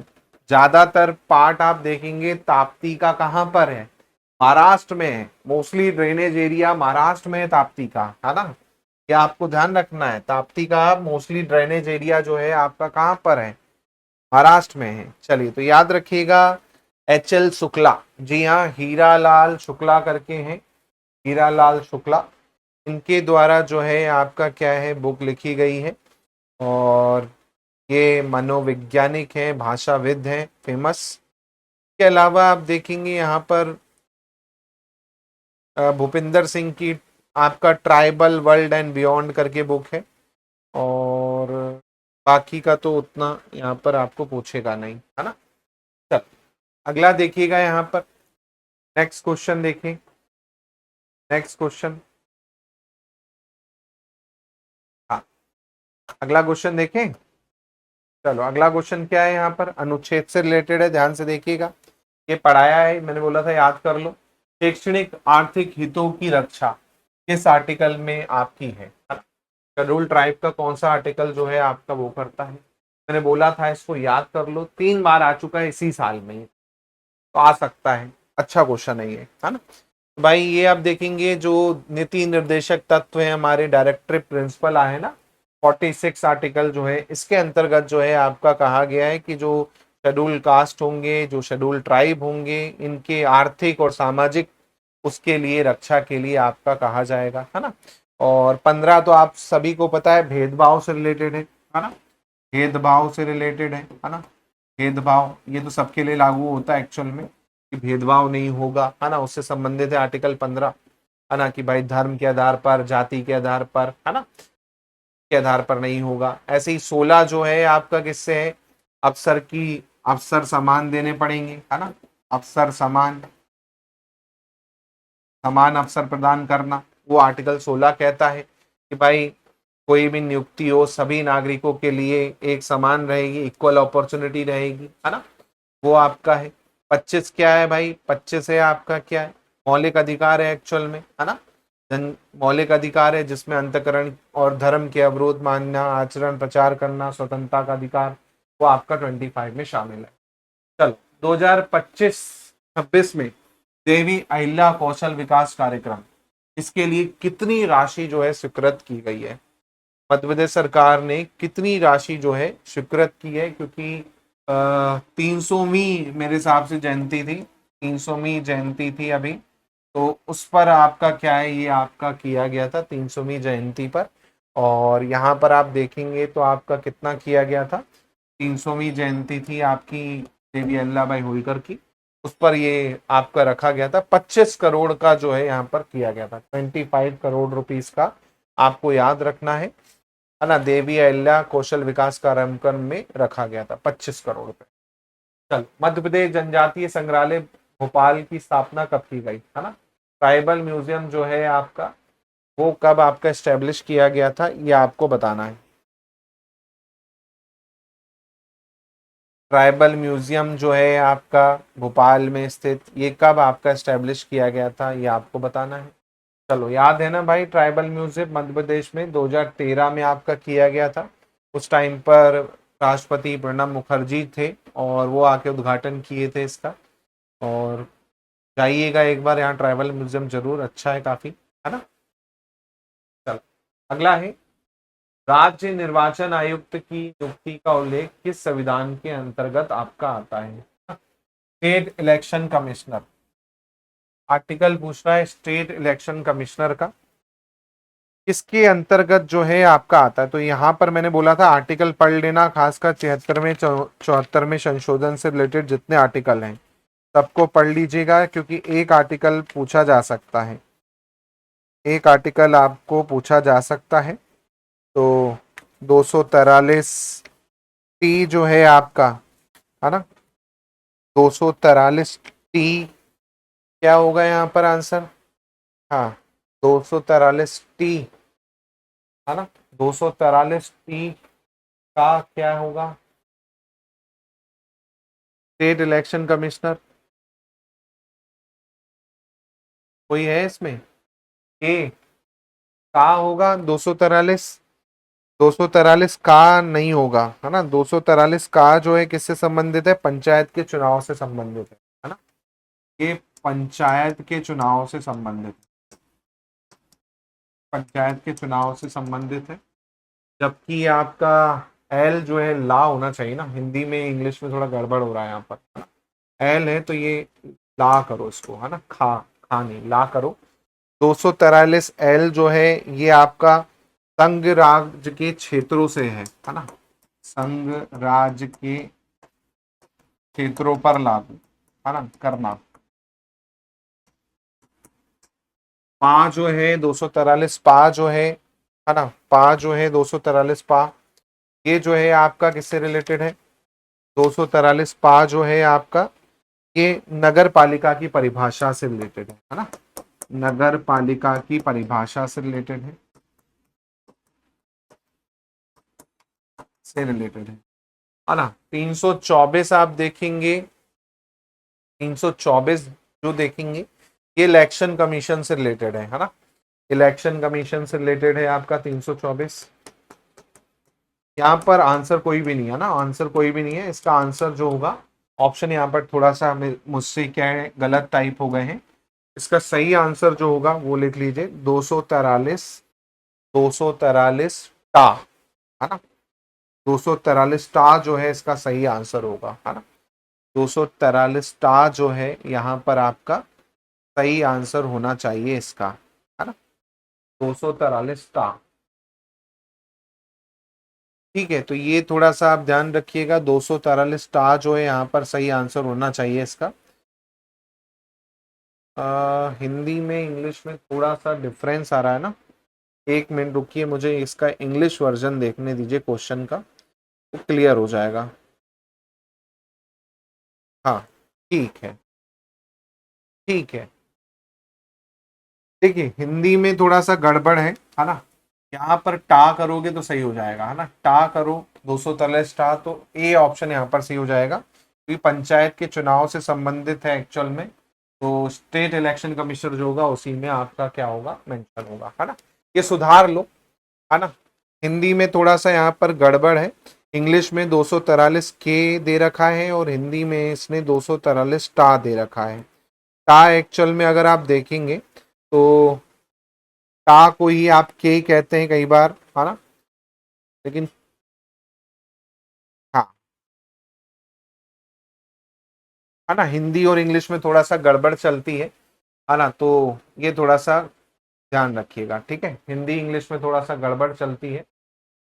ज्यादातर पार्ट आप देखेंगे ताप्ती का कहाँ पर है, महाराष्ट्र में है। मोस्टली ड्रेनेज एरिया महाराष्ट्र में है ताप्ती का, है ना। ये आपको ध्यान रखना है, ताप्ती का मोस्टली ड्रेनेज एरिया जो है आपका कहाँ पर है, महाराष्ट्र में है। चलिए तो याद रखिएगा HL शुक्ला, जी हाँ हीरालाल शुक्ला करके हैं, हीरालाल शुक्ला, इनके द्वारा जो है आपका क्या है बुक लिखी गई है। और ये मनोवैज्ञानिक हैं, भाषाविद हैं, फेमस। के अलावा आप देखेंगे यहाँ पर भूपिंदर सिंह की आपका ट्राइबल वर्ल्ड एंड बियॉन्ड करके बुक है। और बाकी का तो उतना यहाँ पर आपको पूछेगा नहीं, है ना। चल अगला देखिएगा यहाँ पर, नेक्स्ट क्वेश्चन देखें, नेक्स्ट क्वेश्चन। हाँ अगला क्वेश्चन देखें। चलो अगला क्वेश्चन क्या है यहाँ पर, अनुच्छेद से रिलेटेड है, ध्यान से देखिएगा। ये पढ़ाया है, मैंने बोला था याद कर लो। शैक्षणिक आर्थिक हितों की रक्षा किस आर्टिकल में आपकी है। शेड्यूल ट्राइब का कौन सा आर्टिकल जो है आपका वो करता है, मैंने बोला था इसको याद कर लो, 3 बार आ चुका है इसी साल में, तो आ सकता है, अच्छा क्वेश्चन है ये, है ना भाई। ये आप देखेंगे जो नीति निर्देशक तत्व है हमारे, डायरेक्टिव प्रिंसिपल आए ना, 46 आर्टिकल जो है इसके अंतर्गत जो है आपका कहा गया है कि जो शेड्यूल कास्ट होंगे, जो शेड्यूल ट्राइब होंगे, इनके आर्थिक और सामाजिक उसके लिए रक्षा के लिए आपका कहा जाएगा, है ना। और 15 तो आप सभी को पता है भेदभाव से रिलेटेड है ना, भेदभाव से रिलेटेड है ना। भेदभाव ये तो सबके लिए लागू होता है एक्चुअल में, कि भेदभाव नहीं होगा, है ना, उससे संबंधित है आर्टिकल 15, है ना, कि भाई धर्म के आधार पर, जाति के आधार पर, है ना, के आधार पर नहीं होगा। ऐसे ही 16 जो है आपका किससे है, अफसर की, अफसर समान देने पड़ेंगे, है ना, अफसर समान, समान अवसर प्रदान करना, वो आर्टिकल 16 कहता है कि भाई कोई भी नियुक्ति हो सभी नागरिकों के लिए एक समान रहेगी, इक्वल अपॉर्चुनिटी रहेगी, है ना, वो आपका है। 25 क्या है भाई, 25 है आपका क्या है, मौलिक अधिकार है एक्चुअल में, है ना, जन मौलिक अधिकार है जिसमें अंतकरण और धर्म के अवरोध मानना, आचरण प्रचार करना, स्वतंत्रता का अधिकार, वो आपका 25 में शामिल है। चलो 2025-26 में देवी अहिल्या कौशल विकास कार्यक्रम, इसके लिए कितनी राशि जो है स्वीकृत की गई है, मध्य प्रदेश सरकार ने कितनी राशि जो है स्वीकृत की है, क्योंकि 300वीं मेरे हिसाब से जयंती थी, 300वीं जयंती थी अभी, तो उस पर आपका क्या है, ये आपका किया गया था 300वीं जयंती पर। और यहाँ पर आप देखेंगे तो आपका कितना किया गया था, 300वीं जयंती थी आपकी देवी अहिल्याबाई होलकर की, उस पर ये आपका रखा गया था 25 करोड़ का जो है यहाँ पर किया गया था, 25 करोड़ रुपीस का आपको याद रखना है ना, देवी अहिल्या कौशल विकास कार्यक्रम में रखा गया था 25 करोड़ रुपए। चल मध्य प्रदेश जनजातीय संग्रहालय भोपाल की स्थापना कब की गई, है ना, ट्राइबल म्यूजियम जो है आपका वो कब आपका एस्टेब्लिश किया गया था, ये आपको बताना है। ट्राइबल म्यूजियम जो है आपका भोपाल में स्थित, ये कब आपका एस्टेब्लिश किया गया था, ये आपको बताना है। चलो याद है ना भाई, ट्राइबल म्यूजियम मध्य प्रदेश में 2013 में आपका किया गया था। उस टाइम पर राष्ट्रपति प्रणब मुखर्जी थे और वो आके उद्घाटन किए थे इसका। और जाइएगा एक बार यहाँ ट्राइबल म्यूजियम जरूर, अच्छा है काफी, है ना। चलो अगला है, राज्य निर्वाचन आयुक्त की नियुक्ति का उल्लेख किस संविधान के अंतर्गत आपका आता है, स्टेट इलेक्शन कमिश्नर, आर्टिकल पूछ रहा है स्टेट इलेक्शन कमिश्नर का किसके अंतर्गत जो है आपका आता है। तो यहाँ पर मैंने बोला था आर्टिकल पढ़ लेना, खासकर 73वें 74वें संशोधन से रिलेटेड जितने आर्टिकल हैं सबको पढ़ लीजिएगा, क्योंकि एक आर्टिकल पूछा जा सकता है, एक आर्टिकल आपको पूछा जा सकता है। तो 243 टी जो है आपका, है ना, 243 टी क्या होगा यहाँ पर आंसर, हाँ 243 टी, है ना, 243 टी का क्या होगा, स्टेट इलेक्शन कमिश्नर, कोई है इसमें, ए का होगा 243, 243 का नहीं होगा, है ना, 243 का जो है किससे संबंधित है, पंचायत के चुनाव से संबंधित है ना, ये पंचायत के चुनाव से संबंधित, पंचायत के चुनाव से संबंधित है। जबकि आपका एल जो है ला होना चाहिए ना, हिंदी में इंग्लिश में थोड़ा गड़बड़ हो रहा है यहाँ पर। एल है तो ये ला करो इसको, है ना, खा नहीं, ला करो। 243 एल जो है ये आपका संघ राज्य के क्षेत्रों से है ना, संघ राज्य के क्षेत्रों पर लागू, है ना, करना। पा जो है 243 पा जो है ना, पा जो है 243 पा, ये जो है आपका किससे रिलेटेड है? 243 पा जो है आपका, ये नगर पालिका की परिभाषा से रिलेटेड है ना, नगर पालिका की परिभाषा से रिलेटेड है ना। 324 आप देखेंगे, 324 जो देखेंगे ये इलेक्शन कमीशन से रिलेटेड है ना, इलेक्शन कमीशन से रिलेटेड है आपका 324। यहाँ पर आंसर कोई भी नहीं है ना, आंसर कोई भी नहीं है, इसका आंसर जो होगा ऑप्शन यहाँ पर थोड़ा सा मुझसे क्या है गलत टाइप हो गए हैं। इसका सही आंसर जो होगा वो लिख लीजिए 243, 243 टा, है ना, 243 टा जो है इसका सही आंसर होगा, है ना। 243 टा जो है यहाँ पर आपका सही आंसर होना चाहिए इसका, है ना, 243 टा। ठीक है, तो ये थोड़ा सा आप ध्यान रखिएगा, 243 टा जो है यहाँ पर सही आंसर होना चाहिए इसका। हिंदी में इंग्लिश में थोड़ा सा डिफरेंस आ रहा है ना, एक मिनट रुकिए, मुझे इसका इंग्लिश वर्जन देखने दीजिए क्वेश्चन का, तो क्लियर हो जाएगा। हाँ, ठीक है, ठीक है। देखिए हिंदी में थोड़ा सा गड़बड़ है ना, यहाँ पर टा करोगे तो सही हो जाएगा, है ना, टा करो 243 टा, तो ए ऑप्शन यहाँ पर सही हो जाएगा, क्योंकि पंचायत के चुनाव से संबंधित है एक्चुअल में, तो स्टेट इलेक्शन कमीशनर जो होगा उसी में आपका क्या होगा मेंशन होगा, है ना, ये सुधार लो, है ना। हिंदी में थोड़ा सा यहाँ पर गड़बड़ है, इंग्लिश में 243 के दे रखा है और हिंदी में इसने 243 टा दे रखा है। टा एक्चुअल में अगर आप देखेंगे तो टा को ही आप के कहते हैं कई बार, है ना, लेकिन हाँ, है ना, हिंदी और इंग्लिश में थोड़ा सा गड़बड़ चलती है ना, तो ये थोड़ा सा ध्यान रखिएगा, ठीक है, हिंदी इंग्लिश में थोड़ा सा गड़बड़ चलती है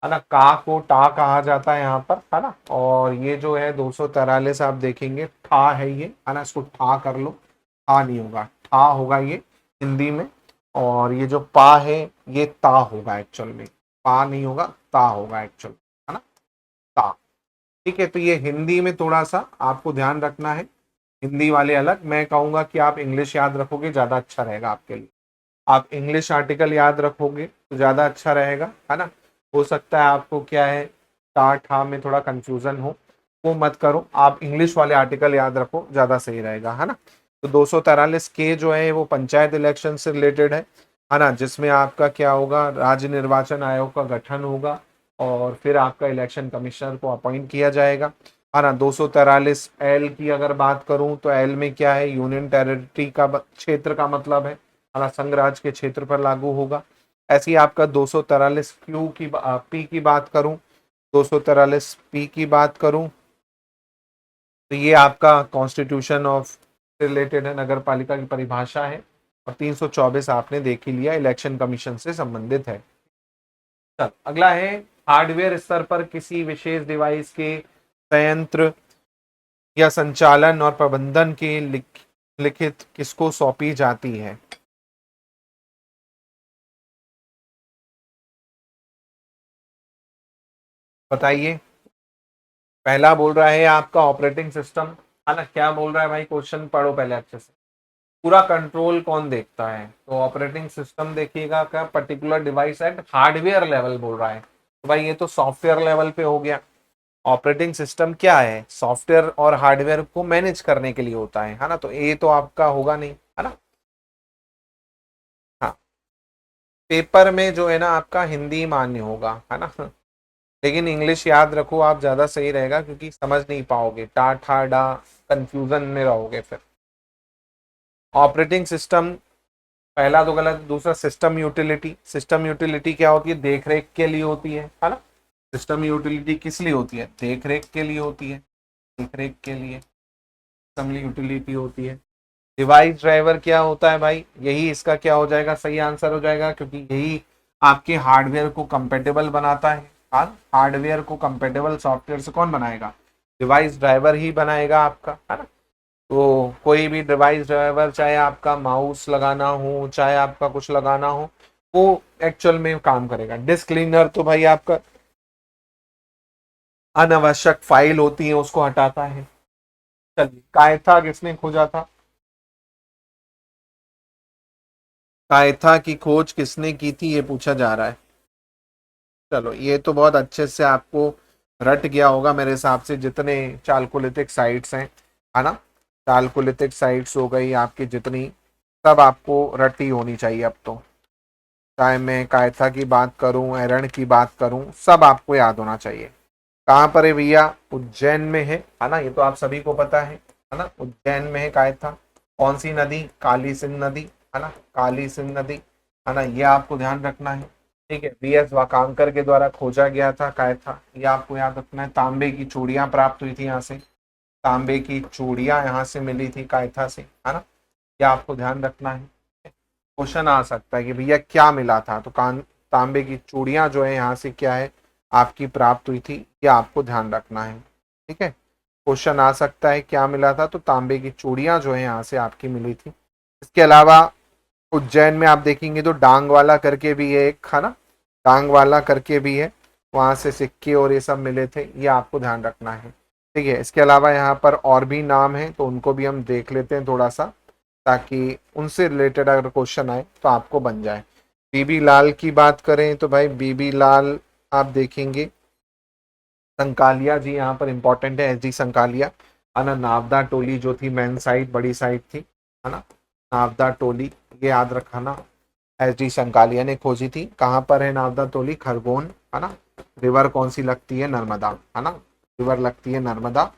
ना, का को टा कहा जाता है यहाँ पर, है ना, और ये जो है 243 आप देखेंगे ठा है ये, है ना, इसको ठा कर लो, ठा नहीं होगा, ठा होगा ये हिंदी में, और ये जो पा है ये ता होगा एक्चुअल में, पा नहीं होगा, ता होगा एक्चुअल, है ना, ता। ठीक है, तो ये हिंदी में थोड़ा सा आपको ध्यान रखना है, हिंदी वाले अलग, मैं कहूंगा कि आप इंग्लिश याद रखोगे ज्यादा अच्छा रहेगा आपके लिए, आप इंग्लिश आर्टिकल याद रखोगे तो ज़्यादा अच्छा रहेगा, है ना। हो सकता है आपको क्या है टा ठा में थोड़ा कंफ्यूजन हो, वो मत करो, आप इंग्लिश वाले आर्टिकल याद रखो, ज़्यादा सही रहेगा, है ना। तो 243 के जो है वो पंचायत इलेक्शन से रिलेटेड है ना, जिसमें आपका क्या होगा राज्य निर्वाचन आयोग का गठन होगा और फिर आपका इलेक्शन कमिश्नर को अपॉइंट किया जाएगा, है ना। 243 एल की अगर बात करूं तो एल में क्या है यूनियन टेरिटरी का क्षेत्र का मतलब है संघ राज्य के क्षेत्र पर लागू होगा। ऐसे ही आपका 243 क्यू की पी की बात करूं, 243 पी की बात करूं तो ये आपका कॉन्स्टिट्यूशन ऑफ रिलेटेड है, नगर पालिका की परिभाषा है, और 324 आपने देख ही लिया इलेक्शन कमीशन से संबंधित है। चल अगला है हार्डवेयर स्तर पर किसी विशेष डिवाइस के संयंत्र या संचालन और प्रबंधन की लिखित किसको सौंपी जाती है? बताइए। पहला बोल रहा है आपका ऑपरेटिंग सिस्टम, है ना, क्या बोल रहा है भाई, क्वेश्चन पढ़ो पहले अच्छे से, पूरा कंट्रोल कौन देखता है, तो ऑपरेटिंग सिस्टम देखिएगा, क्या particular device at hardware level बोल रहा है, तो भाई ये तो सॉफ्टवेयर लेवल पे हो गया। ऑपरेटिंग सिस्टम क्या है, सॉफ्टवेयर और हार्डवेयर को मैनेज करने के लिए होता है ना, तो ये तो आपका होगा नहीं, है ना। हाँ, पेपर में जो है ना आपका हिंदी मान्य होगा, है ना, लेकिन इंग्लिश याद रखो आप, ज्यादा सही रहेगा, क्योंकि समझ नहीं पाओगे, टा ठा डा कंफ्यूजन में रहोगे फिर। ऑपरेटिंग सिस्टम पहला तो गलत, दूसरा सिस्टम यूटिलिटी, सिस्टम यूटिलिटी क्या होती है, देख रेख के लिए होती है ना, सिस्टम यूटिलिटी किस लिए होती है? देख रेख के लिए होती है, देख रेख के लिए सिस्टम यूटिलिटी होती है। डिवाइस ड्राइवर क्या होता है भाई? यही इसका क्या हो जाएगा, सही आंसर हो जाएगा, क्योंकि यही आपके हार्डवेयर को कंपेटेबल बनाता है। हार्डवेयर को कंपेटेबल सॉफ्टवेयर से कौन बनाएगा? डिवाइस ड्राइवर ही बनाएगा आपका, है ना। तो कोई भी डिवाइस ड्राइवर, चाहे आपका माउस लगाना हो, चाहे आपका कुछ लगाना हो, वो एक्चुअल में काम करेगा। डिस्क क्लीनर तो भाई आपका अनावश्यक फाइल होती है उसको हटाता है। चलिए, कायथा किसने खोजा था? कायथा की खोज किसने की थी, ये पूछा जा रहा है। चलो, ये तो बहुत अच्छे से आपको रट गया होगा मेरे हिसाब से, जितने चालकोलिथिक साइट्स हैं, है ना। चालकोलिथिक साइट्स हो गई आपकी जितनी, सब आपको रटी होनी चाहिए अब तो। चाहे मैं कायथा की बात करूं, एरण की बात करूं, सब आपको याद होना चाहिए। कहाँ पर है भैया? उज्जैन में है ना। ये तो आप सभी को पता है ना। उज्जैन में है कायथा। कौन सी नदी? काली सिंध नदी, है ना। काली सिंध नदी, है ना। ये आपको ध्यान रखना है। ठीक है, वीएस वाकांकर के द्वारा खोजा गया था कायथा, ये आपको याद रखना है। तांबे की चूड़ियां प्राप्त हुई थी यहाँ से, तांबे की चूड़ियां यहाँ से मिली थी कायथा से, है ना। ये आपको ध्यान रखना है। क्वेश्चन आ सकता है कि भैया क्या मिला था, तो कान तांबे की चूड़ियां जो है यहाँ से क्या है आपकी प्राप्त हुई थी, ये आपको ध्यान रखना है। ठीक है, क्वेश्चन आ सकता है क्या मिला था, तो तांबे की चूड़ियां जो है यहाँ से आपकी मिली थी। इसके अलावा उज्जैन में आप देखेंगे तो डांग वाला करके भी है एक, है ना। डांग वाला करके भी है, वहां से सिक्के और ये सब मिले थे, ये आपको ध्यान रखना है। ठीक है, इसके अलावा यहाँ पर और भी नाम है, तो उनको भी हम देख लेते हैं थोड़ा सा, ताकि उनसे रिलेटेड अगर क्वेश्चन आए तो आपको बन जाए। बीबी लाल की बात करें तो भाई बीबी लाल आप देखेंगे, संकालिया जी यहाँ पर इंपॉर्टेंट है, एस डी संकालिया, है ना। नावदा टोली जो थी मेन साइट, बड़ी साइट थी, है ना। नावदा टोली, ये याद रखना, एस डी संकालिया ने खोजी थी। कहाँ पर है नावदा टोली? खरगोन, है ना। रिवर कौन सी लगती है? नर्मदा, है ना। रिवर लगती है नर्मदा,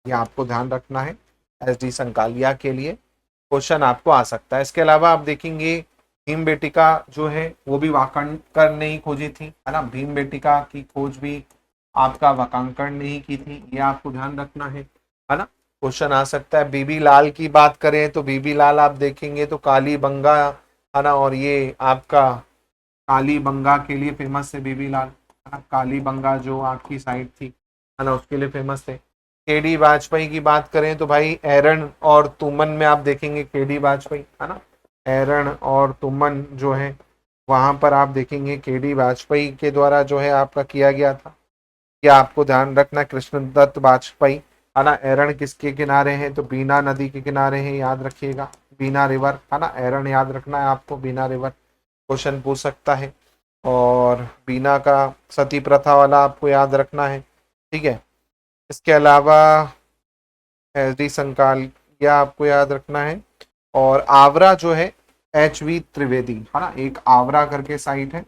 ये आपको ध्यान रखना है एस डी संकालिया के लिए। क्वेश्चन आपको आ सकता है। इसके अलावा आप देखेंगे भीम बेटिका जो है वो भी वाकांकर ने ही खोजी थी, है ना। भीम बेटिका की खोज भी आपका वाकांकर ने ही की थी, ये आपको ध्यान रखना है ना। क्वेश्चन आ सकता है। बीबी लाल की बात करें तो बीबी लाल आप देखेंगे तो काली बंगा, है ना। और ये आपका काली बंगा के लिए फेमस है बीबी लाल, है ना। काली बंगा जो आपकी साइड थी, है ना, उसके लिए फेमस थे। केडी वाजपेयी की बात करें तो भाई एरन और तुमन में आप देखेंगे केडी वाजपेयी, है ना। एरन और तुमन जो है वहां पर आप देखेंगे केडी वाजपेयी के द्वारा जो है आपका किया गया था, या आपको ध्यान रखना कृष्णदत्त वाजपेयी, है ना। एरन किसके किनारे हैं? तो बीना नदी के किनारे हैं, याद रखिएगा, बीना रिवर, है ना। एरन याद रखना है आपको, बीना रिवर क्वेश्चन पूछ सकता है। और बीना का सती प्रथा वाला आपको याद रखना है। ठीक है, इसके अलावा एस डी संकाल या आपको याद रखना है। और आवरा जो है एच वी त्रिवेदी, है ना। एक आवरा करके साइट है,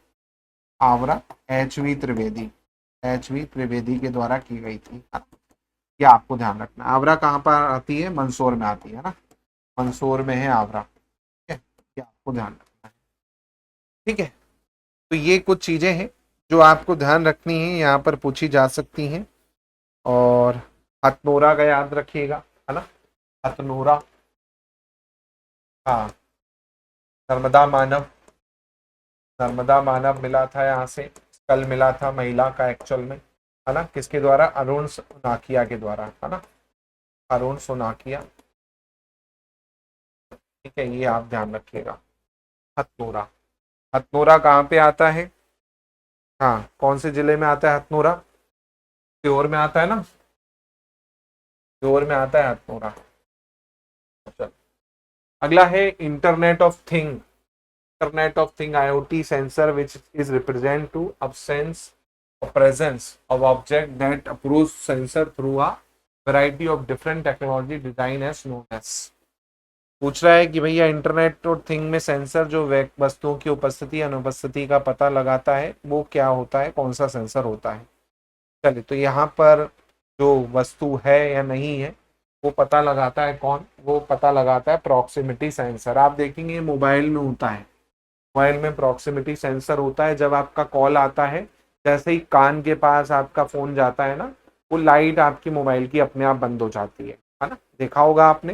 आवरा, H we Trivedi, H we Trivedi के द्वारा की गई थी, है ना? ये आपको ध्यान रखना। आवरा कहाँ पर आती है? मंदसौर में आती है ना, मंदसौर में है आवरा। ठीक है, ये आपको ध्यान रखना है। ठीक है, तो ये कुछ चीजें हैं जो आपको ध्यान रखनी है, यहाँ पर पूछी जा सकती हैं। और हथनोरा का याद रखिएगा, है ना। हथनोरा, हाँ, नर्मदा मानव, नर्मदा मानव मिला था यहाँ से, कल मिला था महिला का एक्चुअल में, है ना। किसके द्वारा? अरुण सोनाकिया के द्वारा, है ना, अरुण सोनाकिया। ठीक है, ये आप ध्यान रखिएगा। हथनोरा, हथनोरा कहाँ पे आता है? हाँ, कौन से जिले में आता है हथनोरा? प्योर में आता है ना, प्योर में आता है हथनोरा। चल, अगला है internet of thing. Internet of thing IoT sensor which is represent to absence or presence of object that approach sensor through a variety of different technology design as known as। पूछ रहा है कि भैया इंटरनेट और थिंग में सेंसर जो वस्तुओं की उपस्थिति अनुपस्थिति का पता लगाता है वो क्या होता है, कौन सा सेंसर होता है? चलिए, तो यहाँ पर जो वस्तु है या नहीं है वो पता लगाता है कौन? वो पता लगाता है प्रॉक्सिमिटी सेंसर। आप देखेंगे मोबाइल में होता है, मोबाइल में प्रॉक्सिमिटी सेंसर होता है। जब आपका कॉल आता है, जैसे ही कान के पास आपका फोन जाता है ना, वो लाइट आपकी मोबाइल की अपने आप बंद हो जाती है ना, देखा होगा आपने।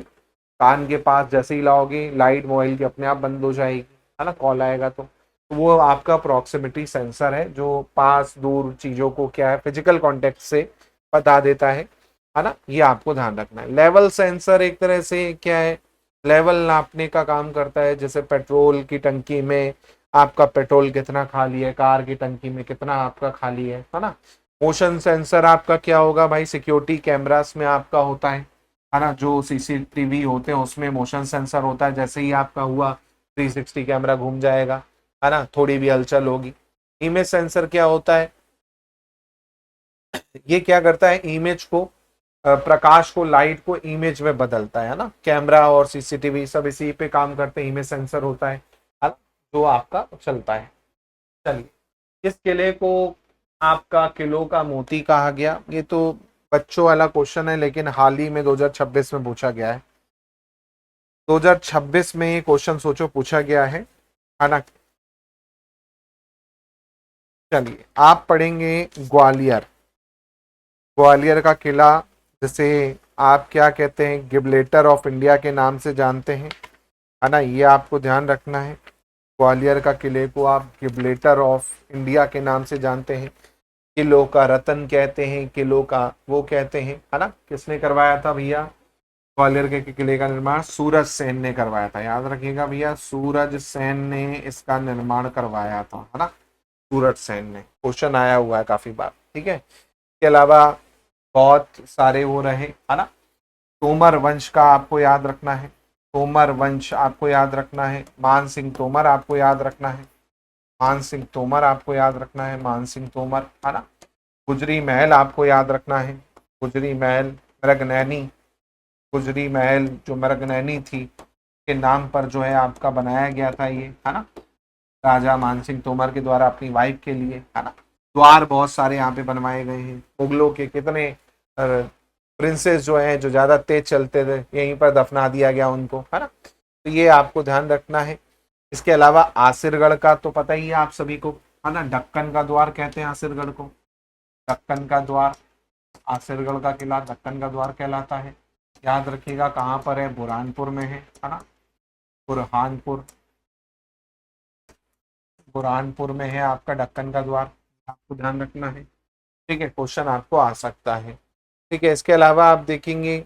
कान के पास जैसे ही लाओगे लाइट मोबाइल की अपने आप बंद हो जाएगी, है ना, कॉल आएगा तो वो आपका प्रॉक्सिमिटी सेंसर है जो पास दूर चीजों को क्या है फिजिकल कॉन्टेक्ट से बता देता है ना, ये आपको ध्यान रखना है। लेवल सेंसर एक तरह से क्या है, लेवल नापने का काम करता है। जैसे पेट्रोल की टंकी में आपका पेट्रोल कितना खाली है, कार की टंकी में कितना आपका खाली है ना। मोशन सेंसर आपका क्या होगा भाई, सिक्योरिटी कैमरास में आपका होता है ना, जो सीसीटीवी होते हैं उसमें मोशन सेंसर होता है। जैसे ही आपका हुआ 360 कैमरा घूम जाएगा, है ना, थोड़ी भी हलचल होगी। इमेज सेंसर क्या होता है, ये क्या करता है, इमेज को प्रकाश को, लाइट को इमेज में बदलता है ना। कैमरा और सीसीटीवी सब इसी पे काम करते हैं, इमेज सेंसर होता है ना, जो आपका चलता है। चलिए, इस किले को आपका किलो का मोती कहा गया, ये तो बच्चों वाला क्वेश्चन है, लेकिन हाल ही में 2026 में पूछा गया है। 2026 में ये क्वेश्चन सोचो पूछा गया है ना। चलिए, आप पढ़ेंगे ग्वालियर। ग्वालियर का किला, जिसे आप क्या कहते हैं, गिबलेटर ऑफ इंडिया के नाम से जानते हैं, है ना, ये आपको ध्यान रखना है। ग्वालियर का किले को आप गिबलेटर ऑफ इंडिया के नाम से जानते हैं। किलों का रतन कहते हैं, किलों का वो कहते हैं, है ना। किसने करवाया था भैया ग्वालियर के किले का निर्माण? सूरज सेन ने करवाया था, याद रखिएगा भैया, सूरज सेन ने इसका निर्माण करवाया था, है ना। सूरज सेन ने, क्वेश्चन आया हुआ है काफी बार, ठीक है। इसके अलावा बहुत सारे वो रहे, है ना। तोमर वंश का आपको याद रखना है, तोमर वंश आपको याद रखना है। मान सिंह तोमर आपको याद रखना है, मान सिंह तोमर आपको याद रखना है, मान सिंह तोमर, है ना। गुजरी महल आपको याद रखना है, गुजरी महल। मृगनैनी, गुजरी महल जो मृगनैनी थी के नाम पर जो है आपका बनाया गया था ये, है ना, राजा मानसिंह तोमर के द्वारा अपनी वाइफ के लिए, है ना। द्वार बहुत सारे यहाँ पे बनवाए गए हैं। मुगलों के कितने प्रिंसेस जो हैं, जो ज्यादा तेज चलते थे, यहीं पर दफना दिया गया उनको, है ना। तो ये आपको ध्यान रखना है। इसके अलावा आसिरगढ़ का तो पता ही है आप सभी को, है ना, ढक्कन का द्वार कहते हैं आसिरगढ़ को, ढक्कन का द्वार। आसिरगढ़ का किला ढक्कन का द्वार कहलाता है। याद रखिएगा कहाँ पर है, बुरहानपुर में है ना, बुरहानपुर, बुरहानपुर में है आपका ढक्कन का द्वार, आपको ध्यान रखना है, ठीक है। क्वेश्चन आपको आ सकता है, ठीक है। इसके अलावा आप देखेंगे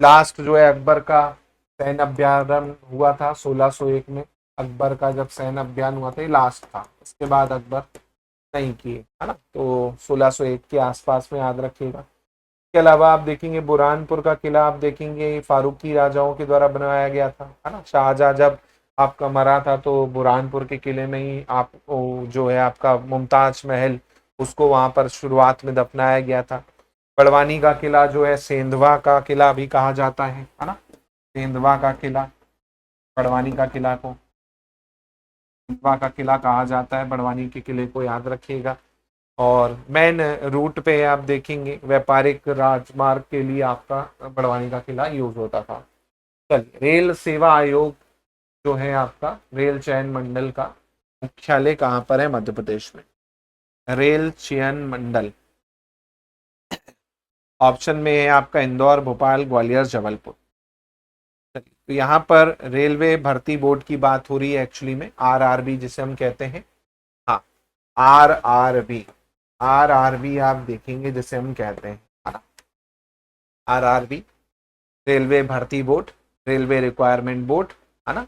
लास्ट जो है अकबर का सैन्य अभ्यारण्य हुआ था 1601 में। अकबर का जब सैन्य अभियान हुआ था ये लास्ट था, इसके बाद अकबर नहीं किए, है ना। तो 1601 के आसपास में याद रखिएगा। इसके अलावा आप देखेंगे बुरहानपुर का किला, आप देखेंगे फारूकी राजाओं के द्वारा बनाया गया था, है ना। शाहजहां जब आपका मरा था तो बुरहानपुर के किले में ही आप जो है आपका मुमताज महल, उसको वहां पर शुरुआत में दफनाया गया था। बड़वानी का किला जो है सेंधवा का किला भी कहा जाता है ना, सेंधवा का किला, बड़वानी का किला को सेंधवा का किला कहा जाता है, बड़वानी के किले को याद रखिएगा। और मेन रूट पे आप देखेंगे व्यापारिक राजमार्ग के लिए आपका बड़वानी का किला यूज होता था। चलिए, रेल सेवा आयोग जो है आपका रेल चयन मंडल का मुख्यालय कहाँ पर है? मध्य प्रदेश में। रेल चयन मंडल ऑप्शन में है आपका इंदौर, भोपाल, ग्वालियर, जबलपुर। तो यहाँ पर रेलवे भर्ती बोर्ड की बात हो रही है एक्चुअली में, आरआरबी जिसे हम कहते हैं, हाँ, आरआरबी, आरआरबी आप देखेंगे जिसे हम कहते हैं, है ना, आरआरबी, रेलवे भर्ती बोर्ड, रेलवे रिक्वायरमेंट बोर्ड, है ना।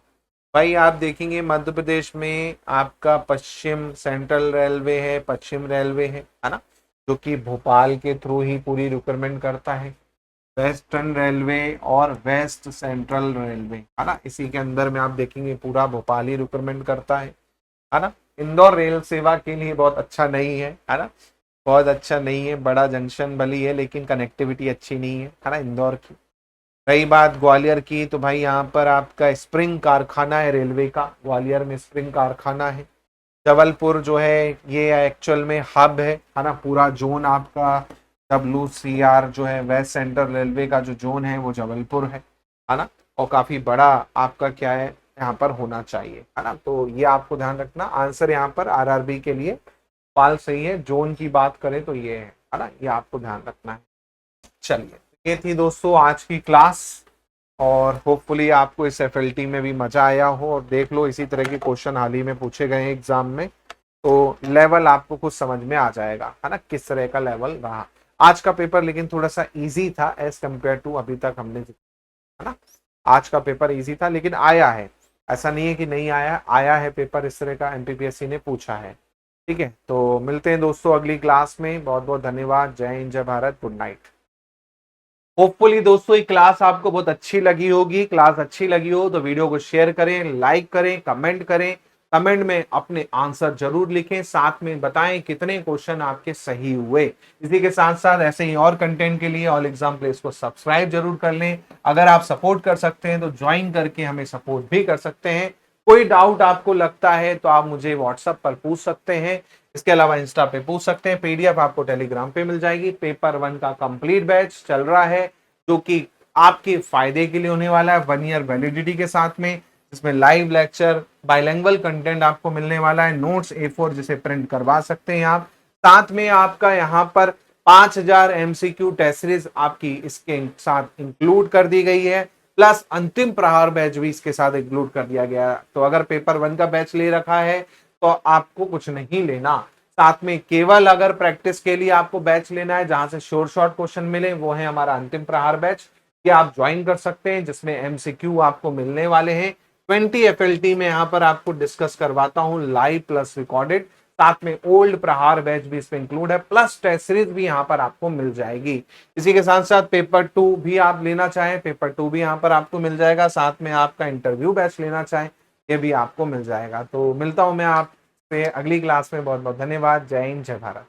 भाई आप देखेंगे मध्य प्रदेश में आपका पश्चिम सेंट्रल रेलवे है, पश्चिम रेलवे है ना, जो कि भोपाल के थ्रू ही पूरी रिक्वायरमेंट करता है। वेस्टर्न रेलवे और वेस्ट सेंट्रल रेलवे, है ना, इसी के अंदर में आप देखेंगे पूरा भोपाल ही रिक्वायरमेंट करता है ना। इंदौर रेल सेवा के लिए बहुत अच्छा नहीं है ना, बहुत अच्छा नहीं है, बड़ा जंक्शन भली है लेकिन कनेक्टिविटी अच्छी नहीं है ना इंदौर की। रही बात ग्वालियर की, तो भाई यहाँ पर आपका स्प्रिंग कारखाना है रेलवे का, ग्वालियर में स्प्रिंग कारखाना है। जबलपुर जो है ये एक्चुअल में हब है ना, पूरा जोन आपका WCR जो है वेस्ट सेंट्रल रेलवे का जो जोन है वो जबलपुर है ना। और काफी बड़ा आपका क्या है यहाँ पर होना चाहिए, है ना। तो ये आपको ध्यान रखना, आंसर यहाँ पर आरआरबी के लिए भोपाल सही है, जोन की बात करें तो ये है ना, ये आपको ध्यान रखना है। चलिए, ये थी दोस्तों आज की क्लास, और होपफुली आपको इस एफएलटी में भी मजा आया हो। और देख लो, इसी तरह के क्वेश्चन हाल ही में पूछे गए हैं एग्जाम में, तो लेवल आपको कुछ समझ में आ जाएगा, है ना, किस तरह का लेवल रहा आज का पेपर। लेकिन थोड़ा सा इजी था एज कम्पेयर टू अभी तक हमने, है ना। आज का पेपर इजी था, लेकिन आया है, ऐसा नहीं है कि नहीं आया, आया है पेपर इस तरह का, एमपीपीएससी ने पूछा है। ठीक है, तो मिलते हैं दोस्तों अगली क्लास में। बहुत बहुत धन्यवाद। जय हिंद, जय भारत, गुड नाइट। होपफुली दोस्तों ये क्लास आपको बहुत अच्छी लगी होगी। क्लास अच्छी लगी हो तो वीडियो को शेयर करें, लाइक करें, कमेंट करें। कमेंट में अपने आंसर जरूर लिखें, साथ में बताएं कितने क्वेश्चन आपके सही हुए। इसी के साथ साथ ऐसे ही और कंटेंट के लिए ऑल एग्जाम प्लेस को सब्सक्राइब जरूर कर लें। अगर आप सपोर्ट कर सकते हैं तो ज्वाइन करके हमें सपोर्ट भी कर सकते हैं। कोई डाउट आपको लगता है तो आप मुझे व्हाट्सएप पर पूछ सकते हैं, इसके अलावा इंस्टा पे पूछ सकते हैं। पीडीएफ आपको टेलीग्राम पे मिल जाएगी। पेपर 1 का कंप्लीट बैच चल रहा है, जो कि आपके फायदे के लिए होने वाला है, 1 ईयर वैलिडिटी के साथ में, जिसमें लाइव लेक्चर, बाइलिंगुअल कंटेंट आपको मिलने वाला है, नोट्स A4 जिसे प्रिंट करवा सकते हैं आप। साथ में आपका यहाँ पर 5000 एमसीक्यू टेस्ट सीरीज आपकी इसके साथ इंक्लूड कर दी गई है, प्लस अंतिम प्रहार बैच भी इसके साथ इंक्लूड कर दिया गया है। तो अगर पेपर 1 का बैच ले रखा है तो आपको कुछ नहीं लेना। साथ में केवल अगर प्रैक्टिस के लिए आपको बैच लेना है जहां से शॉर्ट शॉर्ट क्वेश्चन मिले, वो है हमारा अंतिम प्रहार बैच, ये आप ज्वाइन कर सकते हैं, जिसमें एमसीक्यू आपको मिलने वाले हैं। 20 एफएलटी में यहाँ पर आपको डिस्कस करवाता हूँ लाइव प्लस रिकॉर्डेड। साथ में ओल्ड प्रहार बैच भी इसमें इंक्लूड है, प्लस टेस्ट सीरीज भी यहाँ पर आपको मिल जाएगी। इसी के साथ साथ पेपर 2 भी आप लेना चाहें, पेपर 2 भी यहाँ पर आपको मिल जाएगा। साथ में आपका इंटरव्यू बैच लेना चाहें, ये भी आपको मिल जाएगा। तो मिलता हूं मैं आपसे अगली क्लास में। बहुत बहुत धन्यवाद। जय हिंद, जय भारत।